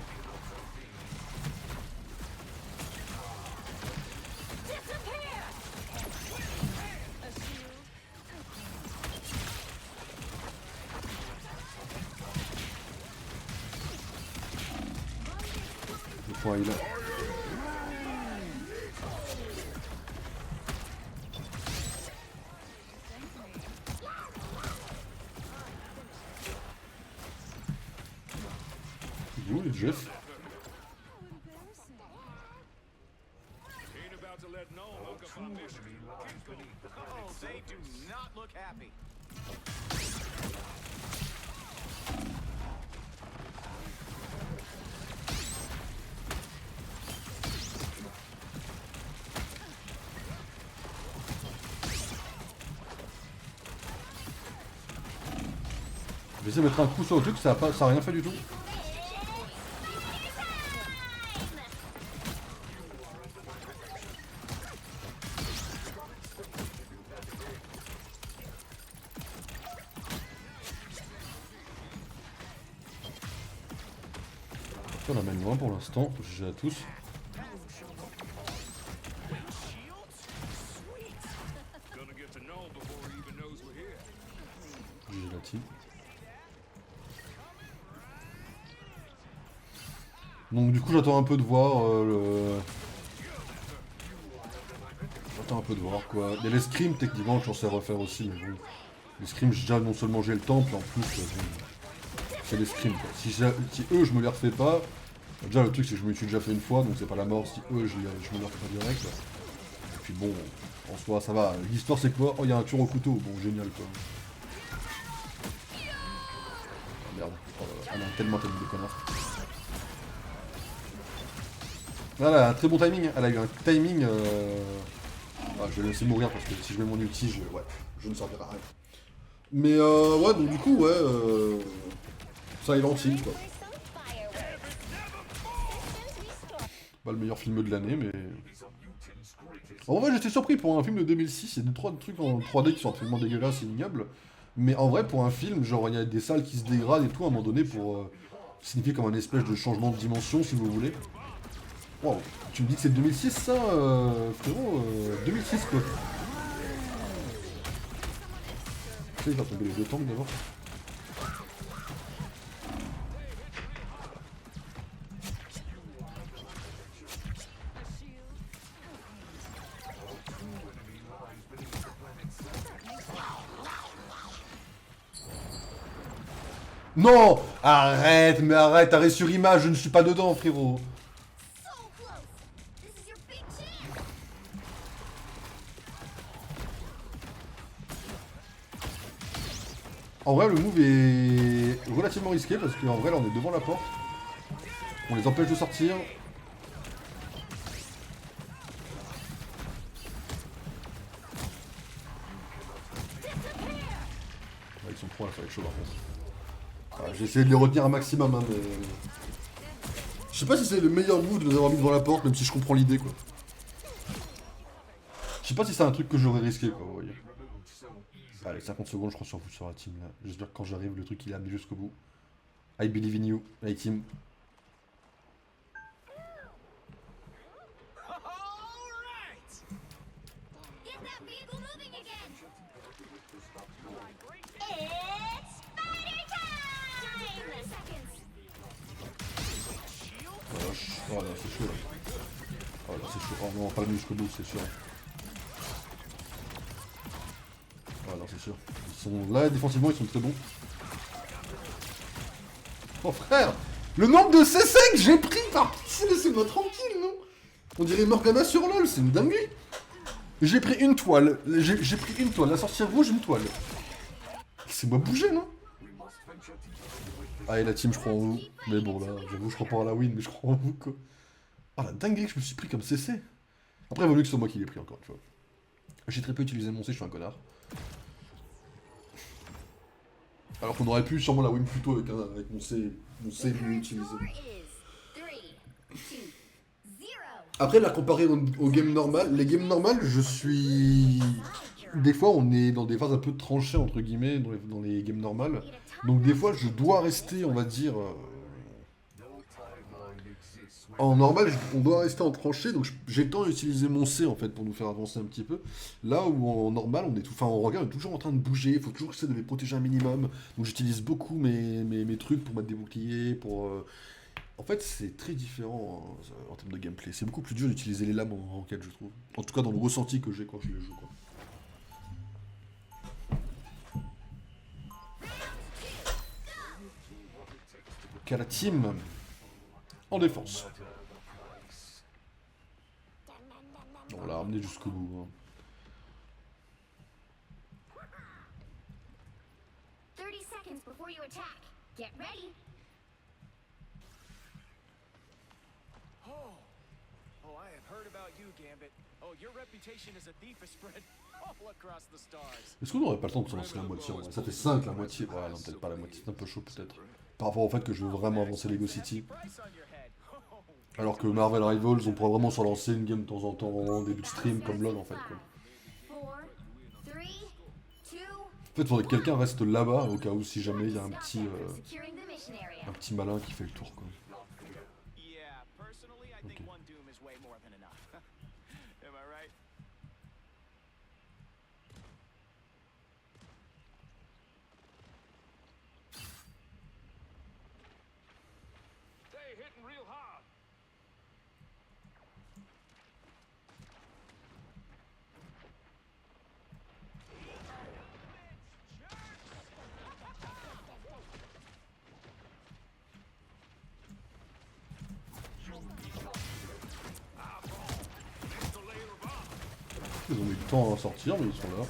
Le point est là. Il est où le Jeff? Ain't about to let no look of our mission. Oh, they do not look happy. Je vais essayer de mettre un coup sur le truc, ça a rien fait du tout. On l'amène loin pour l'instant, j'ai à tous. Gonna get to know before he even knows we're here. J'ai la team. Donc du coup j'attends un peu de voir J'attends un peu de voir quoi. Il y a les scrims techniquement que j'en sais refaire aussi, mais bon. Les scrims déjà non seulement j'ai le temps, puis en plus c'est les scrims quoi. Si eux je me les refais pas, déjà le truc c'est que je me suis déjà fait une fois, donc c'est pas la mort si eux je me les refais pas direct. Et puis bon, en soi ça va. L'histoire c'est quoi? Oh il y a un tueur au couteau, bon génial quoi. Oh, merde, elle a tellement de connards. Là, elle a un très bon timing, elle a eu un timing... Ah, je vais le laisser mourir parce que si je mets mon ulti, je ne servirai à rien. Mais ouais, donc du coup, ouais, Silent Hill, quoi. Pas le meilleur film de l'année, mais... En vrai, j'étais surpris pour un film de 2006, il y a 2-3 trucs en 3D qui sont absolument dégueulasses et ignobles. Mais en vrai, pour un film, genre, il y a des salles qui se dégradent et tout, à un moment donné, pour signifier comme un espèce de changement de dimension, si vous voulez. Wow, tu me dis que c'est 2006 ça, frérot, 2006 quoi. Tu sais, il va tomber les deux tanks d'abord. Non! Arrête, mais arrête, arrête sur image, je ne suis pas dedans, frérot. So close. This is your big chance. En vrai, le move est relativement risqué parce qu'en vrai, là, on est devant la porte. On les empêche de sortir. Ouais, ils sont trop là, ça va être chaud par contre. Ah, j'ai essayé de les retenir un maximum, hein, mais... Je sais pas si c'est le meilleur move de les avoir mis devant la porte, même si je comprends l'idée, quoi. Je sais pas si c'est un truc que j'aurais risqué, quoi, vous voyez. Allez, 50 secondes, je crois sur vous sur la team, là. J'espère que quand j'arrive, le truc, il est amené jusqu'au bout. I believe in you, my team. Alright! Get that vehicle moving again. It's Spider Oh non, pas le jusqu'au bout, c'est sûr. Ah non, c'est sûr. Ils sont là, défensivement, ils sont très bons. Oh frère, le nombre de CC que j'ai pris par pitié, laissez-moi tranquille, non? On dirait Morgana sur LoL, c'est une dinguerie. J'ai pris une toile, j'ai pris une toile, la sorcière rouge, une toile. Laissez-moi bouger, non? Ah, et la team, je crois en vous. Mais bon, là, j'avoue, je crois pas à la win, mais je crois en vous, quoi. Ah, la dinguerie que je me suis pris comme CC. Après, il vaut mieux que ce soit moi qui l'ai pris encore, tu vois. J'ai très peu utilisé mon C, je suis un connard. Alors qu'on aurait pu sûrement la win plus tôt avec mon C mieux utilisé. Score is 3, 2, 0. Après, la comparer au game normal, les games normales, je suis... Des fois, on est dans des phases un peu tranchées, entre guillemets, dans les games normales. Donc des fois, je dois rester, on va dire... En normal, on doit rester en tranchée, donc j'ai le temps d'utiliser mon C, en fait, pour nous faire avancer un petit peu. Là où, en normal, on est tout... Enfin, en regard, on est toujours en train de bouger, il faut toujours essayer de les protéger un minimum. Donc j'utilise beaucoup mes trucs pour mettre des boucliers, pour... En fait, c'est très différent hein, en termes de gameplay. C'est beaucoup plus dur d'utiliser les lames en ranked, je trouve. En tout cas, dans le ressenti que j'ai quand je les joue, quoi. Qu'a la team en défense. On l'a ramené jusqu'au bout. Hein. 30 seconds before you attack. Get ready. Oh, I have heard about you, Gambit. Oh, your reputation as a thief has spread all across the stars. Est-ce qu'on n'aurait pas le temps de se lancer la moitié en vrai? Ça fait 5 la moitié. Ouais, non, peut-être pas la moitié. C'est un peu chaud, peut-être. Par rapport au fait que je veux vraiment avancer Lego City. Price on your head. Alors que Marvel Rivals, on pourrait vraiment se lancer une game de temps en temps en début de stream, comme LoL en fait. Quoi. 4, 3, 2, En fait, il faudrait que quelqu'un reste là-bas au cas où si jamais il y a securing the mission area. un petit malin qui fait le tour. Quoi. Yeah, personally, I think Okay. one doom is way more than enough. Am I right? They hitting real hard. Ils ont mis le temps à sortir, mais ils sont là.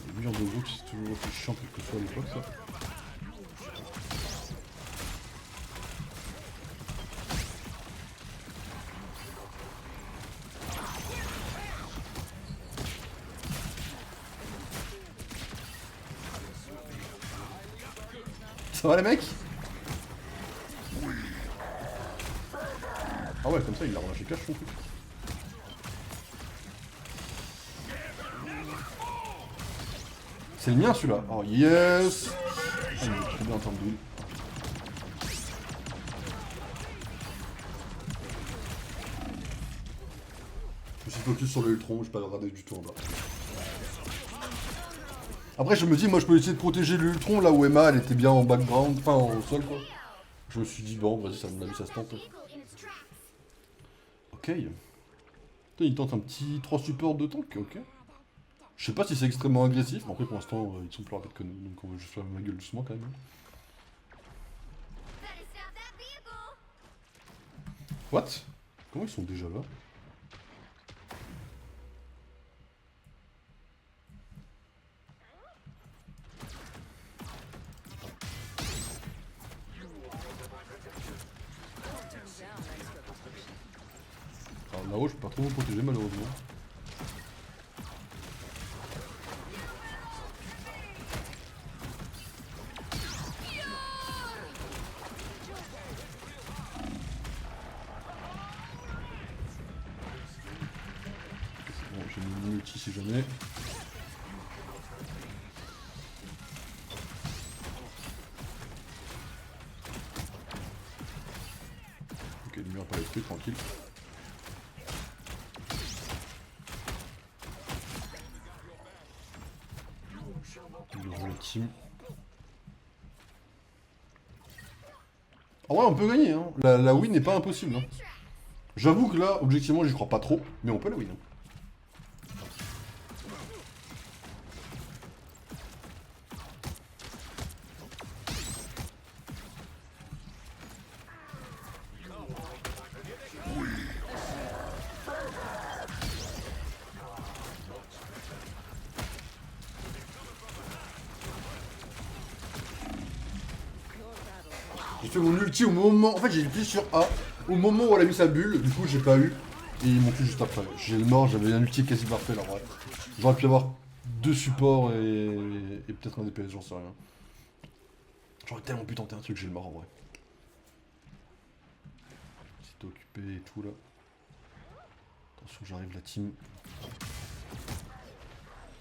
Les millions de groupes, c'est toujours aussi chiant que ce soit à l'époque, ça. Ça va les mecs? Ah ouais, comme ça il l'a relâché cash son truc. C'est le mien celui-là. Oh yes! Ah, il est trop bien en termes de build. Je me suis focus sur le Ultron, j'ai pas regardé du tout en bas. Après je me dis, moi je peux essayer de protéger l'Ultron là où Emma elle était bien en background, enfin au sol quoi. Je me suis dit bon vas-y, ça à mon avis ça se tente. Vehicle in its tracks. Ok. Putain, il tente un petit 3 supports de tank, ok. Je sais pas si c'est extrêmement agressif, mais après pour l'instant ils sont plus rapides que nous, donc on va juste faire ma gueule doucement quand même. Better stop that vehicle. What? Comment ils sont déjà là? Alors là-haut je peux pas trop me protéger malheureusement. Bon, j'ai mis une ulti si jamais. Ils ont la team. En vrai, on peut gagner, hein. La win n'est pas impossible. Hein. J'avoue que là, objectivement, j'y crois pas trop, mais on peut la win. Hein. J'ai fait mon ulti au moment... En fait, j'ai ulti sur A au moment où elle a mis sa bulle, du coup j'ai pas eu. Et ils m'ont tué juste après. J'ai le mort, j'avais un ulti quasi parfait là, ouais. J'aurais pu avoir 2 supports et peut-être un DPS, j'en sais rien. J'aurais tellement pu tenter un truc, j'ai le mort en vrai. C'est occupé et tout là. Attention, j'arrive la team.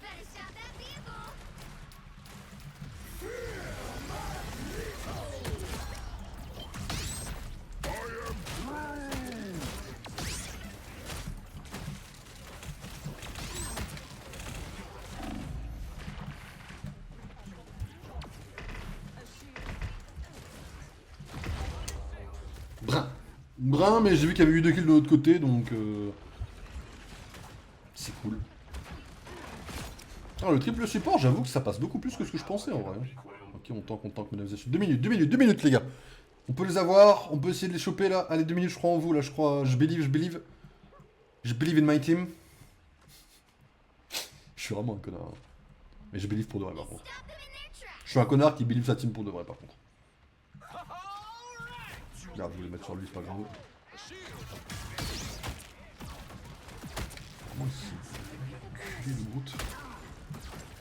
Better stop that vehicle. Brun, mais j'ai vu qu'il y avait eu 2 kills de l'autre côté, donc c'est cool. Ah, le triple support, j'avoue que ça passe beaucoup plus que ce que je pensais en vrai. Ok, on tank, mesdames et messieurs. 2 minutes les gars. On peut les avoir, on peut essayer de les choper là. Allez, 2 minutes, je crois en vous là, je crois. Je believe. Je believe in my team. Je suis vraiment un connard. Hein. Mais je believe pour de vrai par contre. Stop them in their tracks. Je suis un connard qui believe sa team pour de vrai par contre. Regarde, je vais les mettre sur lui, c'est pas grave.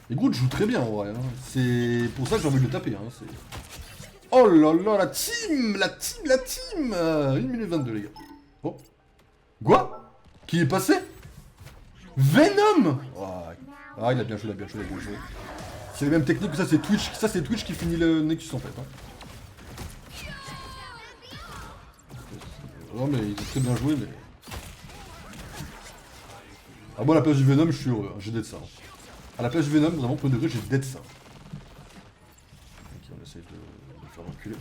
Et Groot joue très bien en vrai, hein. C'est pour ça que j'ai envie de le taper. Hein. Oh là là, la team. 1 minute 22 les gars. Oh. Quoi? Qui est passé? Venom. Ah, il a bien joué, C'est les mêmes techniques que ça, c'est Twitch qui finit le Nexus en fait. Hein. Non mais il est très bien joué, mais... Ah moi à la place du Venom, je suis heureux, hein. J'ai dead ça. Hein. À la place du Venom, vraiment pour le degré, j'ai dead ça. Ok, on essaye de le faire reculer.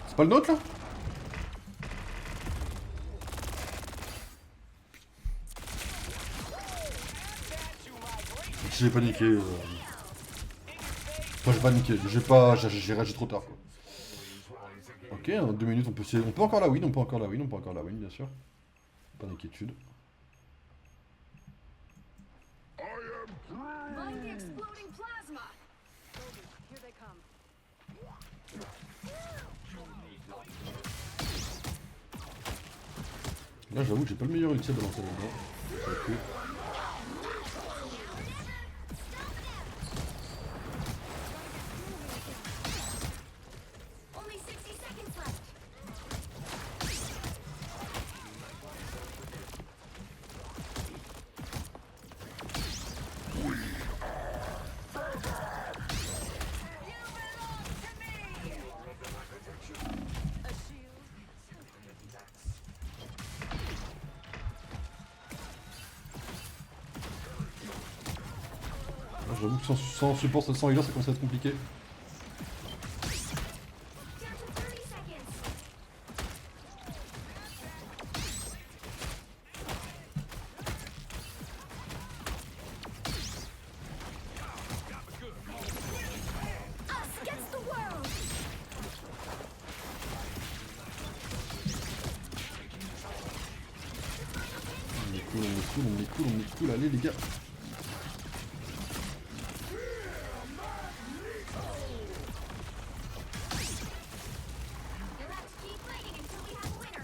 C'est pas le nôtre là? J'ai paniqué. Enfin, j'ai paniqué. J'ai réagi trop tard quoi. Ok, 2 minutes, on peut essayer. On peut encore la win, bien sûr. Pas d'inquiétude. Mind the exploding plasma. Here they come. Là, j'avoue que j'ai pas le meilleur ulti à balancer là-dedans. Ok. Only 60 seconds left. J'avoue que sans support, sans healer, ça commence à être compliqué. Down to 30 seconds. Us against the world. On est cool, allez les gars. You'll have to keep fighting until we have a winner.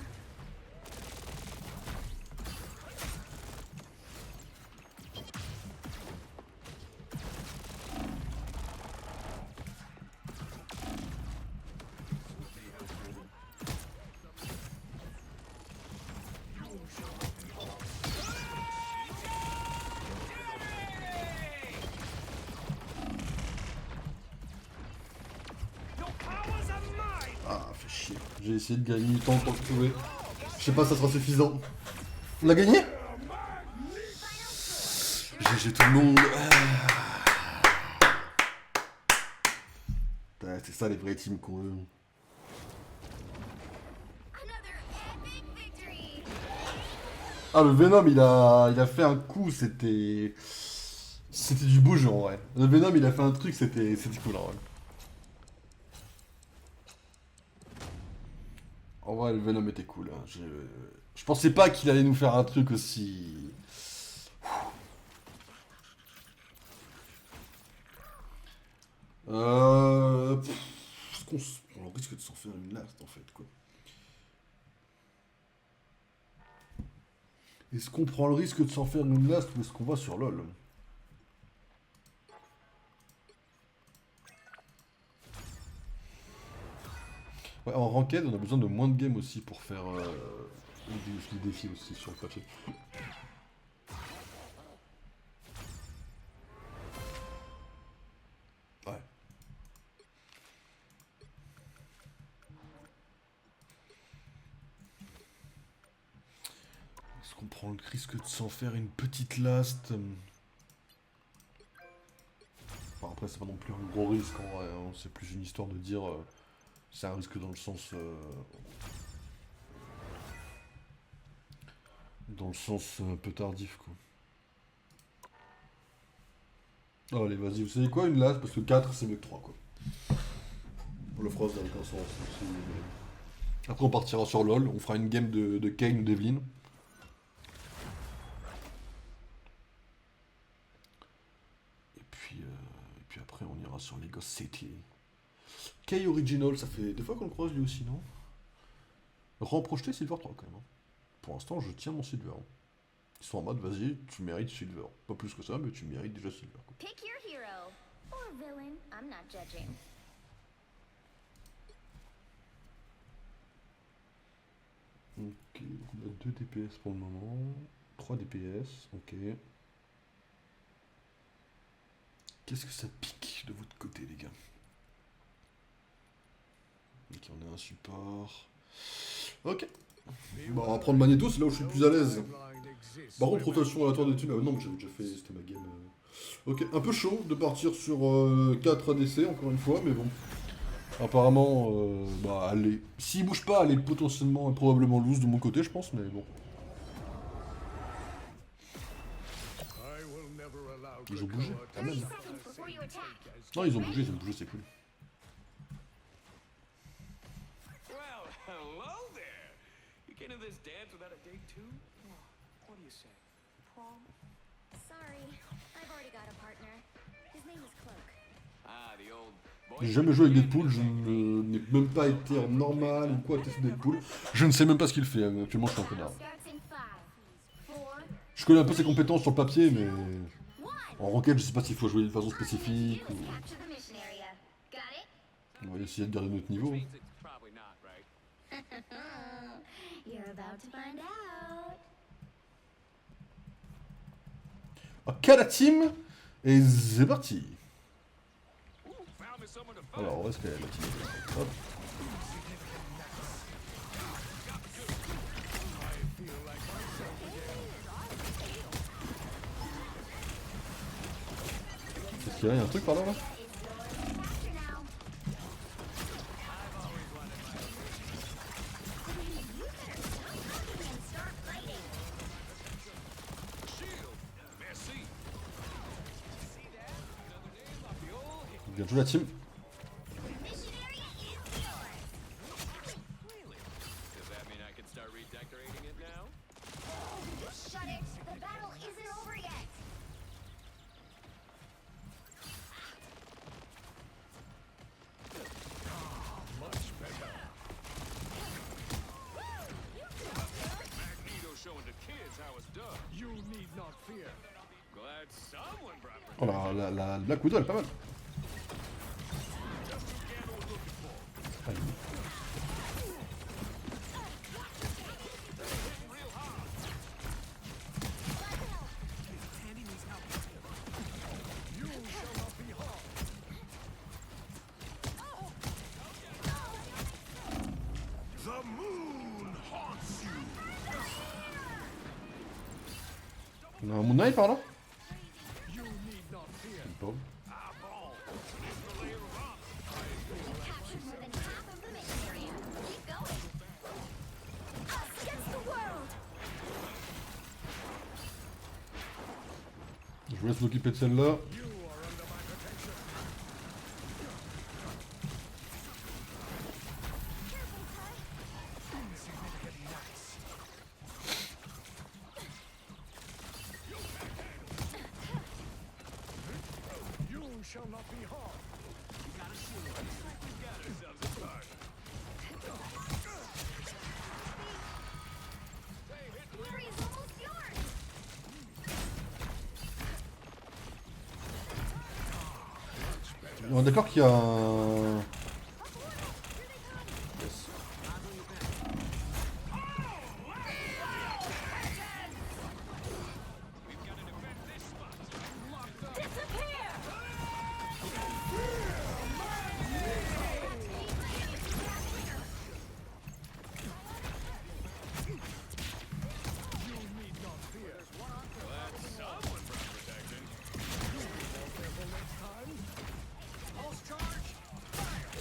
Ah, fait chier. J'ai essayé de gagner du temps tant que je pouvais. Je sais pas si ça sera suffisant. On a gagné? GG tout le monde. Ouais, c'est ça les vrais teams qu'on veut. Another epic victory. Ah, le Venom, il a fait un coup, c'était du beau jeu en vrai. Le Venom, il a fait un truc, c'était cool en vrai. En vrai, le Venom était cool. Hein. Je pensais pas qu'il allait nous faire un truc aussi... Est-ce qu'on risque de s'en faire une last en fait quoi. Est-ce qu'on prend le risque de s'en faire une last ou est-ce qu'on va sur LoL? Ouais, en ranked, on a besoin de moins de games aussi pour faire les défis aussi sur le papier. Ouais. Est-ce qu'on prend le risque de s'en faire une petite last? Enfin, après, c'est pas non plus un gros risque en vrai, hein. C'est plus une histoire de dire... c'est un risque dans le sens... dans le sens un peu tardif, quoi. Oh, allez, vas-y, vous savez quoi, une last? Parce que 4, c'est mieux que 3, quoi. On le fera dans aucun sens. Après, on partira sur LoL, on fera une game de Kayn ou d'Evelyn. Et puis après, on ira sur les Ghost City. Kay Original, ça fait des fois qu'on le croise lui aussi, non? Rang projeté Silver 3 quand même. Hein. Pour l'instant, je tiens mon Silver. Ils sont en mode, vas-y, tu mérites Silver. Pas plus que ça, mais tu mérites déjà Silver. Quoi. Pick your hero or villain. I'm not judging. Ok, on a 2 DPS pour le moment. 3 DPS, ok. Qu'est-ce que ça pique de votre côté, les gars? Ok, on a un support. Ok. Bon, on va prendre Magneto, c'est là où je suis le plus à l'aise. Par contre, rotation aléatoire des thunes, non, j'avais déjà fait, c'était ma game. Ok, un peu chaud de partir sur 4 ADC, encore une fois, mais bon. Apparemment, bah, allez. S'il bouge pas, elle est potentiellement, probablement loose de mon côté, je pense, mais bon. Ils ont bougé, quand même. 30 seconds before you attack. Non, ils ont bougé, c'est cool. Well, hello there. You came to this dance without a date too? What do you say? Prom? Sorry, I've already got a partner. His name is Cloak. Ah, the old boy. J'ai jamais joué avec Deadpool, je n'ai même pas été en normal ou quoi tester Deadpool. Je ne sais même pas ce qu'il fait, actuellement je suis un connard. Starts in 5, 4, Je connais un peu ses compétences sur le papier, mais 1. en roquette, je sais pas s'il faut jouer de façon spécifique ou... Capture the mission area. Got it? On va essayer de garder notre niveau. Means it's probably not, right? You're about to find out. Ok, la team, et c'est parti. Found me someone to fight. Alors, où est-ce qu'elle est la team? Hop. Qu'est-ce qu'il y a? Il y a un truc par là, là? Capture now. And start fighting. Shield. Merci. Bien joué la team. Mission area is yours. Does that mean I can start redecorating it now? Shut it. The battle isn't over yet. Much better. Magneto showing the kids how it's done. You need not fear. Glad someone brought Oh, la Black Widow, elle est pas mal. Just what Gandalf was looking for. Allez. You shall not be harmed. On a un Moon Knight par là? You need not fear. Bon. Our ball. You've captured more than half of the mission area. Keep going. Us against the world. Je vous laisse m'occuper de celle-là. You are under my protection. Careful, Ty. Insignificant gnats. You shall not be harmed. Glory is almost yours. On est d'accord qu'il y a un...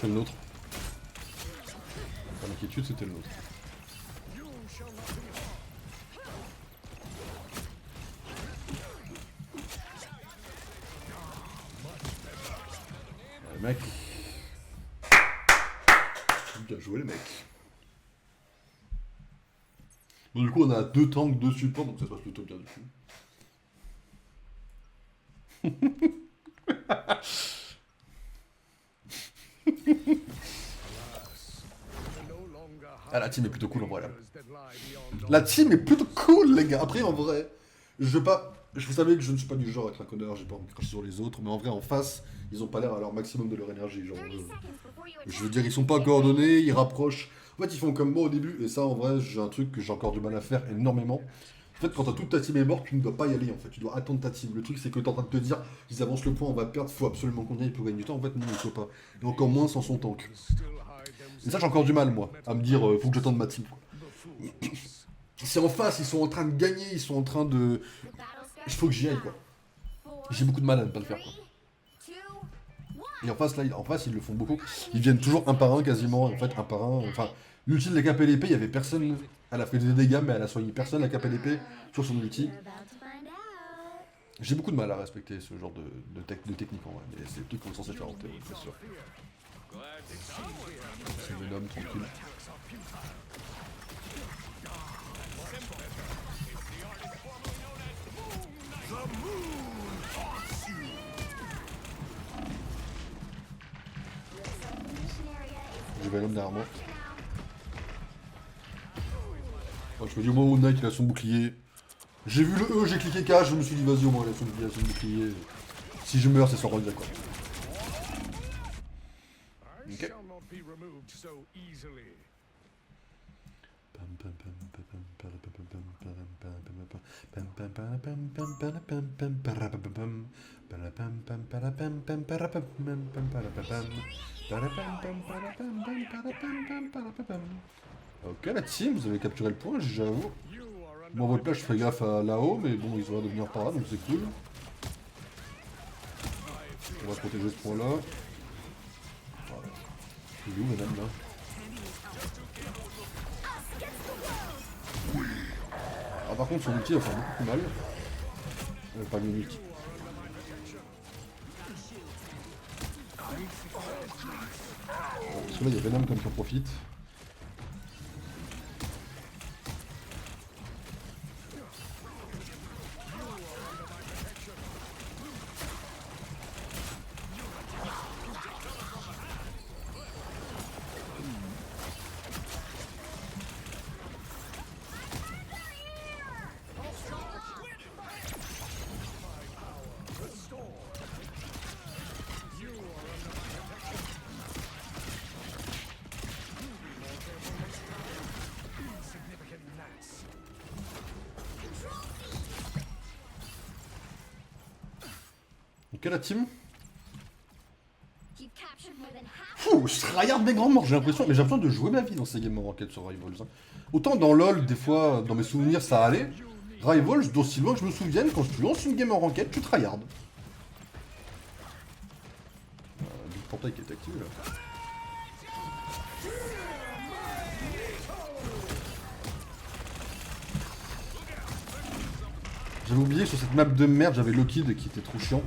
C'est le nôtre. Pas l'inquiétude, c'était le nôtre. You shall not be harmed. Mec. Bien joué les mecs. Bon du coup on a 2 tanks, 2 supports, donc ça se passe plutôt bien du coup. No longer Ah la team est plutôt cool en vrai là. harmers that lie beyond La team est plutôt cool les gars. Après en vrai, je veux pas... Vous savez que je ne suis pas du genre à être un connard, j'ai pas envie de cracher sur les autres, mais en vrai en face, ils ont pas l'air à leur maximum de leur énergie. Genre, 30 seconds before you je attack. veux dire, ils sont pas coordonnés, ils rapprochent. En fait, ils font comme moi au début, et ça en vrai, j'ai un truc que j'ai encore du mal à faire énormément. En fait, quand toute ta team est morte, tu ne dois pas y aller en fait, tu dois attendre ta team. Le truc, c'est que tu es en train de te dire, ils avancent le point, on va perdre, faut absolument qu'on y aille pour gagner du temps. En fait, non, il faut pas. Et encore moins sans son tank. still hide them Et ça, j'ai encore du mal moi, à me dire, faut que j'attende ma team. Quoi. the fools. C'est en face, ils sont en train de gagner, ils sont en train de. The battle Il starts faut que j'y aille quoi. now. J'ai beaucoup de mal à ne pas le faire. 3, Quoi. 2, 1. Et en face, là, en face, ils le font beaucoup. Ils viennent toujours un par un quasiment, en fait, un par un. Enfin, l'ulti de la cape et l'épée, il y avait personne. Elle a fait des dégâts, mais elle a soigné personne, la cape et l'épée, sur son ulti. You're about to find out. J'ai beaucoup de mal à respecter ce genre de technique en vrai, mais c'est le truc qu'on est censé faire en théorie, c'est sûr. C'est un homme tranquille. Mission area is J'ai l'homme derrière moi. now. Moi, je me dis au moment où Knight il a son bouclier. J'ai vu le E, j'ai cliqué K, je me suis dit vas-y au moins il a son bouclier. Si je meurs, c'est sans regret quoi. I Okay. shall not be removed so easily. Ok la team, vous avez capturé le point, j'avoue. You are under Moi, votre place, je fais gaffe à là-haut, mais bon, ils ont l'air de venir par là, donc c'est cool. On va protéger ce point-là. Voilà. Il est où, madame, là? Ah, par contre, son ulti va faire beaucoup plus mal. Pas mon ulti. Bon, parce que là, il y a Venom comme qui en profite. insignificant gnats. Ok, la team. You've captured more than half. Fou, je tryhard mes grands morts, j'ai l'impression, mais j'ai l'impression de jouer ma vie dans ces games en Ranked Survivals. Autant dans LoL, des fois, dans mes souvenirs, ça allait. Rivals, d'aussi loin que je me souvienne, quand tu lances une game en ranked, tu tryhard. Big portail qui est activé là. J'avais oublié que sur cette map de merde, j'avais Lockheed qui était trop chiant.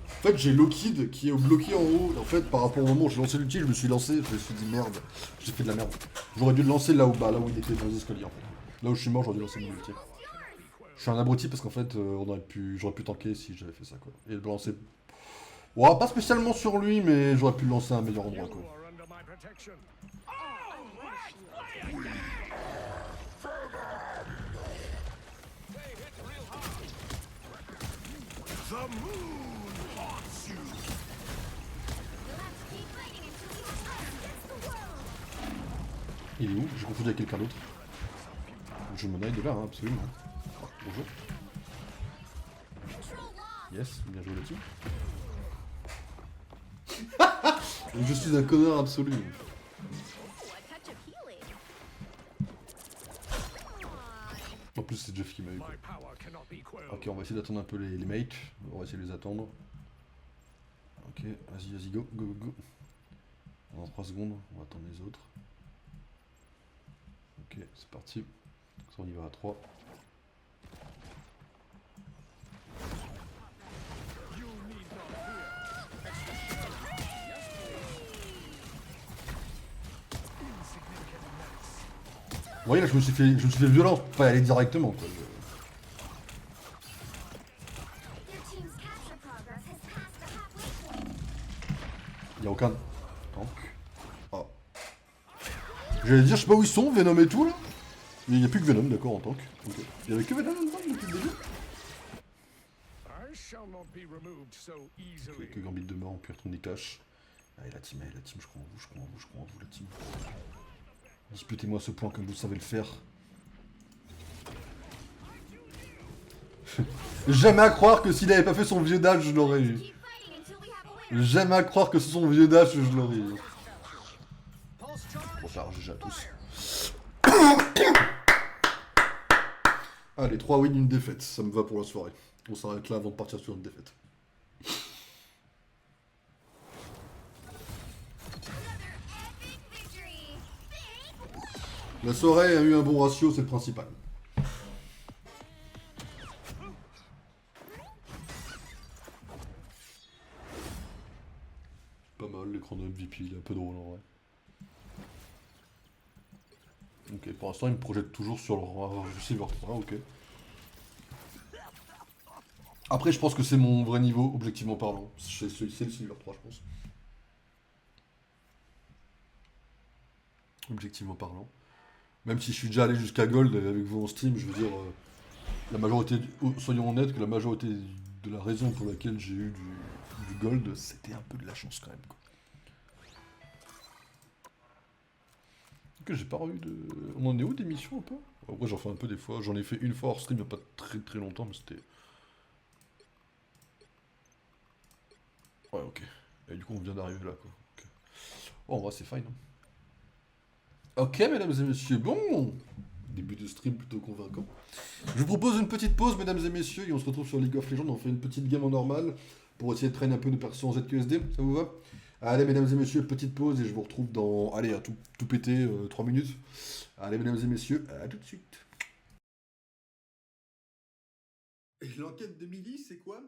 En fait, j'ai Lockheed qui est bloqué en haut. En fait, par rapport au moment où j'ai lancé l'ulti, je me suis lancé, je me suis dit merde, j'ai fait de la merde. J'aurais dû le lancer là où, là où il était dans les escaliers en fait. Là où je suis mort, j'aurais dû lancer mon ulti. Je suis un abruti parce qu'en fait, j'aurais pu tanker si j'avais fait ça quoi. Et le lancer. Ouais, pas spécialement sur lui, mais j'aurais pu le lancer à un meilleur endroit quoi. are under my protection. The moon haunts you. Let's keep fighting until we have against the world. Il est où? J'ai confondu avec quelqu'un d'autre. Je me naille de là, hein, absolument. Ah, bonjour. Control lost. Yes, bien joué là-dessus. Je suis un connard absolu. Ooh, a touch of healing. En plus, c'est Jeff qui m'a eu. Quoi. My power cannot be quelled. Ok, on va essayer d'attendre un peu les mates. On va essayer de les attendre. Ok, vas-y, go, go, go. Dans 3 secondes, on va attendre les autres. Ok, c'est parti. Ça, on y va à 3. You need not fear. Insignificant menace. Vous voyez là, je me suis fait violent, pas y aller directement quoi. Your team's capture progress has passed the halfway point. Y a aucun tank. Ah. J'allais dire, je sais pas où ils sont, Venom et tout là. Mais il y a plus que Venom, d'accord, en tank. Ok. Il y avait que Venom en tank depuis le début. I shall not be removed so easily. Ok, que Gambit de mort, on peut retourner des clashs. Allez la team, je crois en vous, je crois en vous, je crois en vous la team. Disputez-moi ce point comme vous savez le faire. Jamais à croire que s'il avait pas fait son vieux dash, je l'aurais eu. Keep fighting until we have a winner. Jamais à croire que c'est son vieux dash, je l'aurais eu. Bon, ça GG à tous. Allez, 3 wins, une défaite, ça me va pour la soirée. On s'arrête là avant de partir sur une défaite. Epic victory. La soirée a eu un bon ratio, c'est le principal. Pas mal, l'écran de MVP, il est un peu drôle en vrai. Ok, pour l'instant il me projette toujours sur le Silver 3, ok. Après je pense que c'est mon vrai niveau, objectivement parlant. C'est le Silver 3 je pense. Objectivement parlant. Même si je suis déjà allé jusqu'à Gold avec vous en Steam, je veux dire, la majorité, soyons honnêtes, que la majorité de la raison pour laquelle j'ai eu du Gold, c'était un peu de la chance quand même. Quoi. Que j'ai pas eu de... On en est où des missions un peu? Après j'en fais un peu des fois, j'en ai fait une fois hors stream il n'y a pas très longtemps, mais c'était... Ouais ok, et du coup on vient d'arriver là quoi. Okay. Oh, en vrai c'est fine. Hein. Ok mesdames et messieurs, bon début de stream plutôt convaincant. Je vous propose une petite pause mesdames et messieurs et on se retrouve sur League of Legends, on fait une petite game en normal pour essayer de traîner un peu de perso en ZQSD, ça vous va? Allez mesdames et messieurs, petite pause et je vous retrouve dans, allez à tout péter, 3 minutes. Allez mesdames et messieurs, à tout de suite. Et l'enquête de Millie c'est quoi?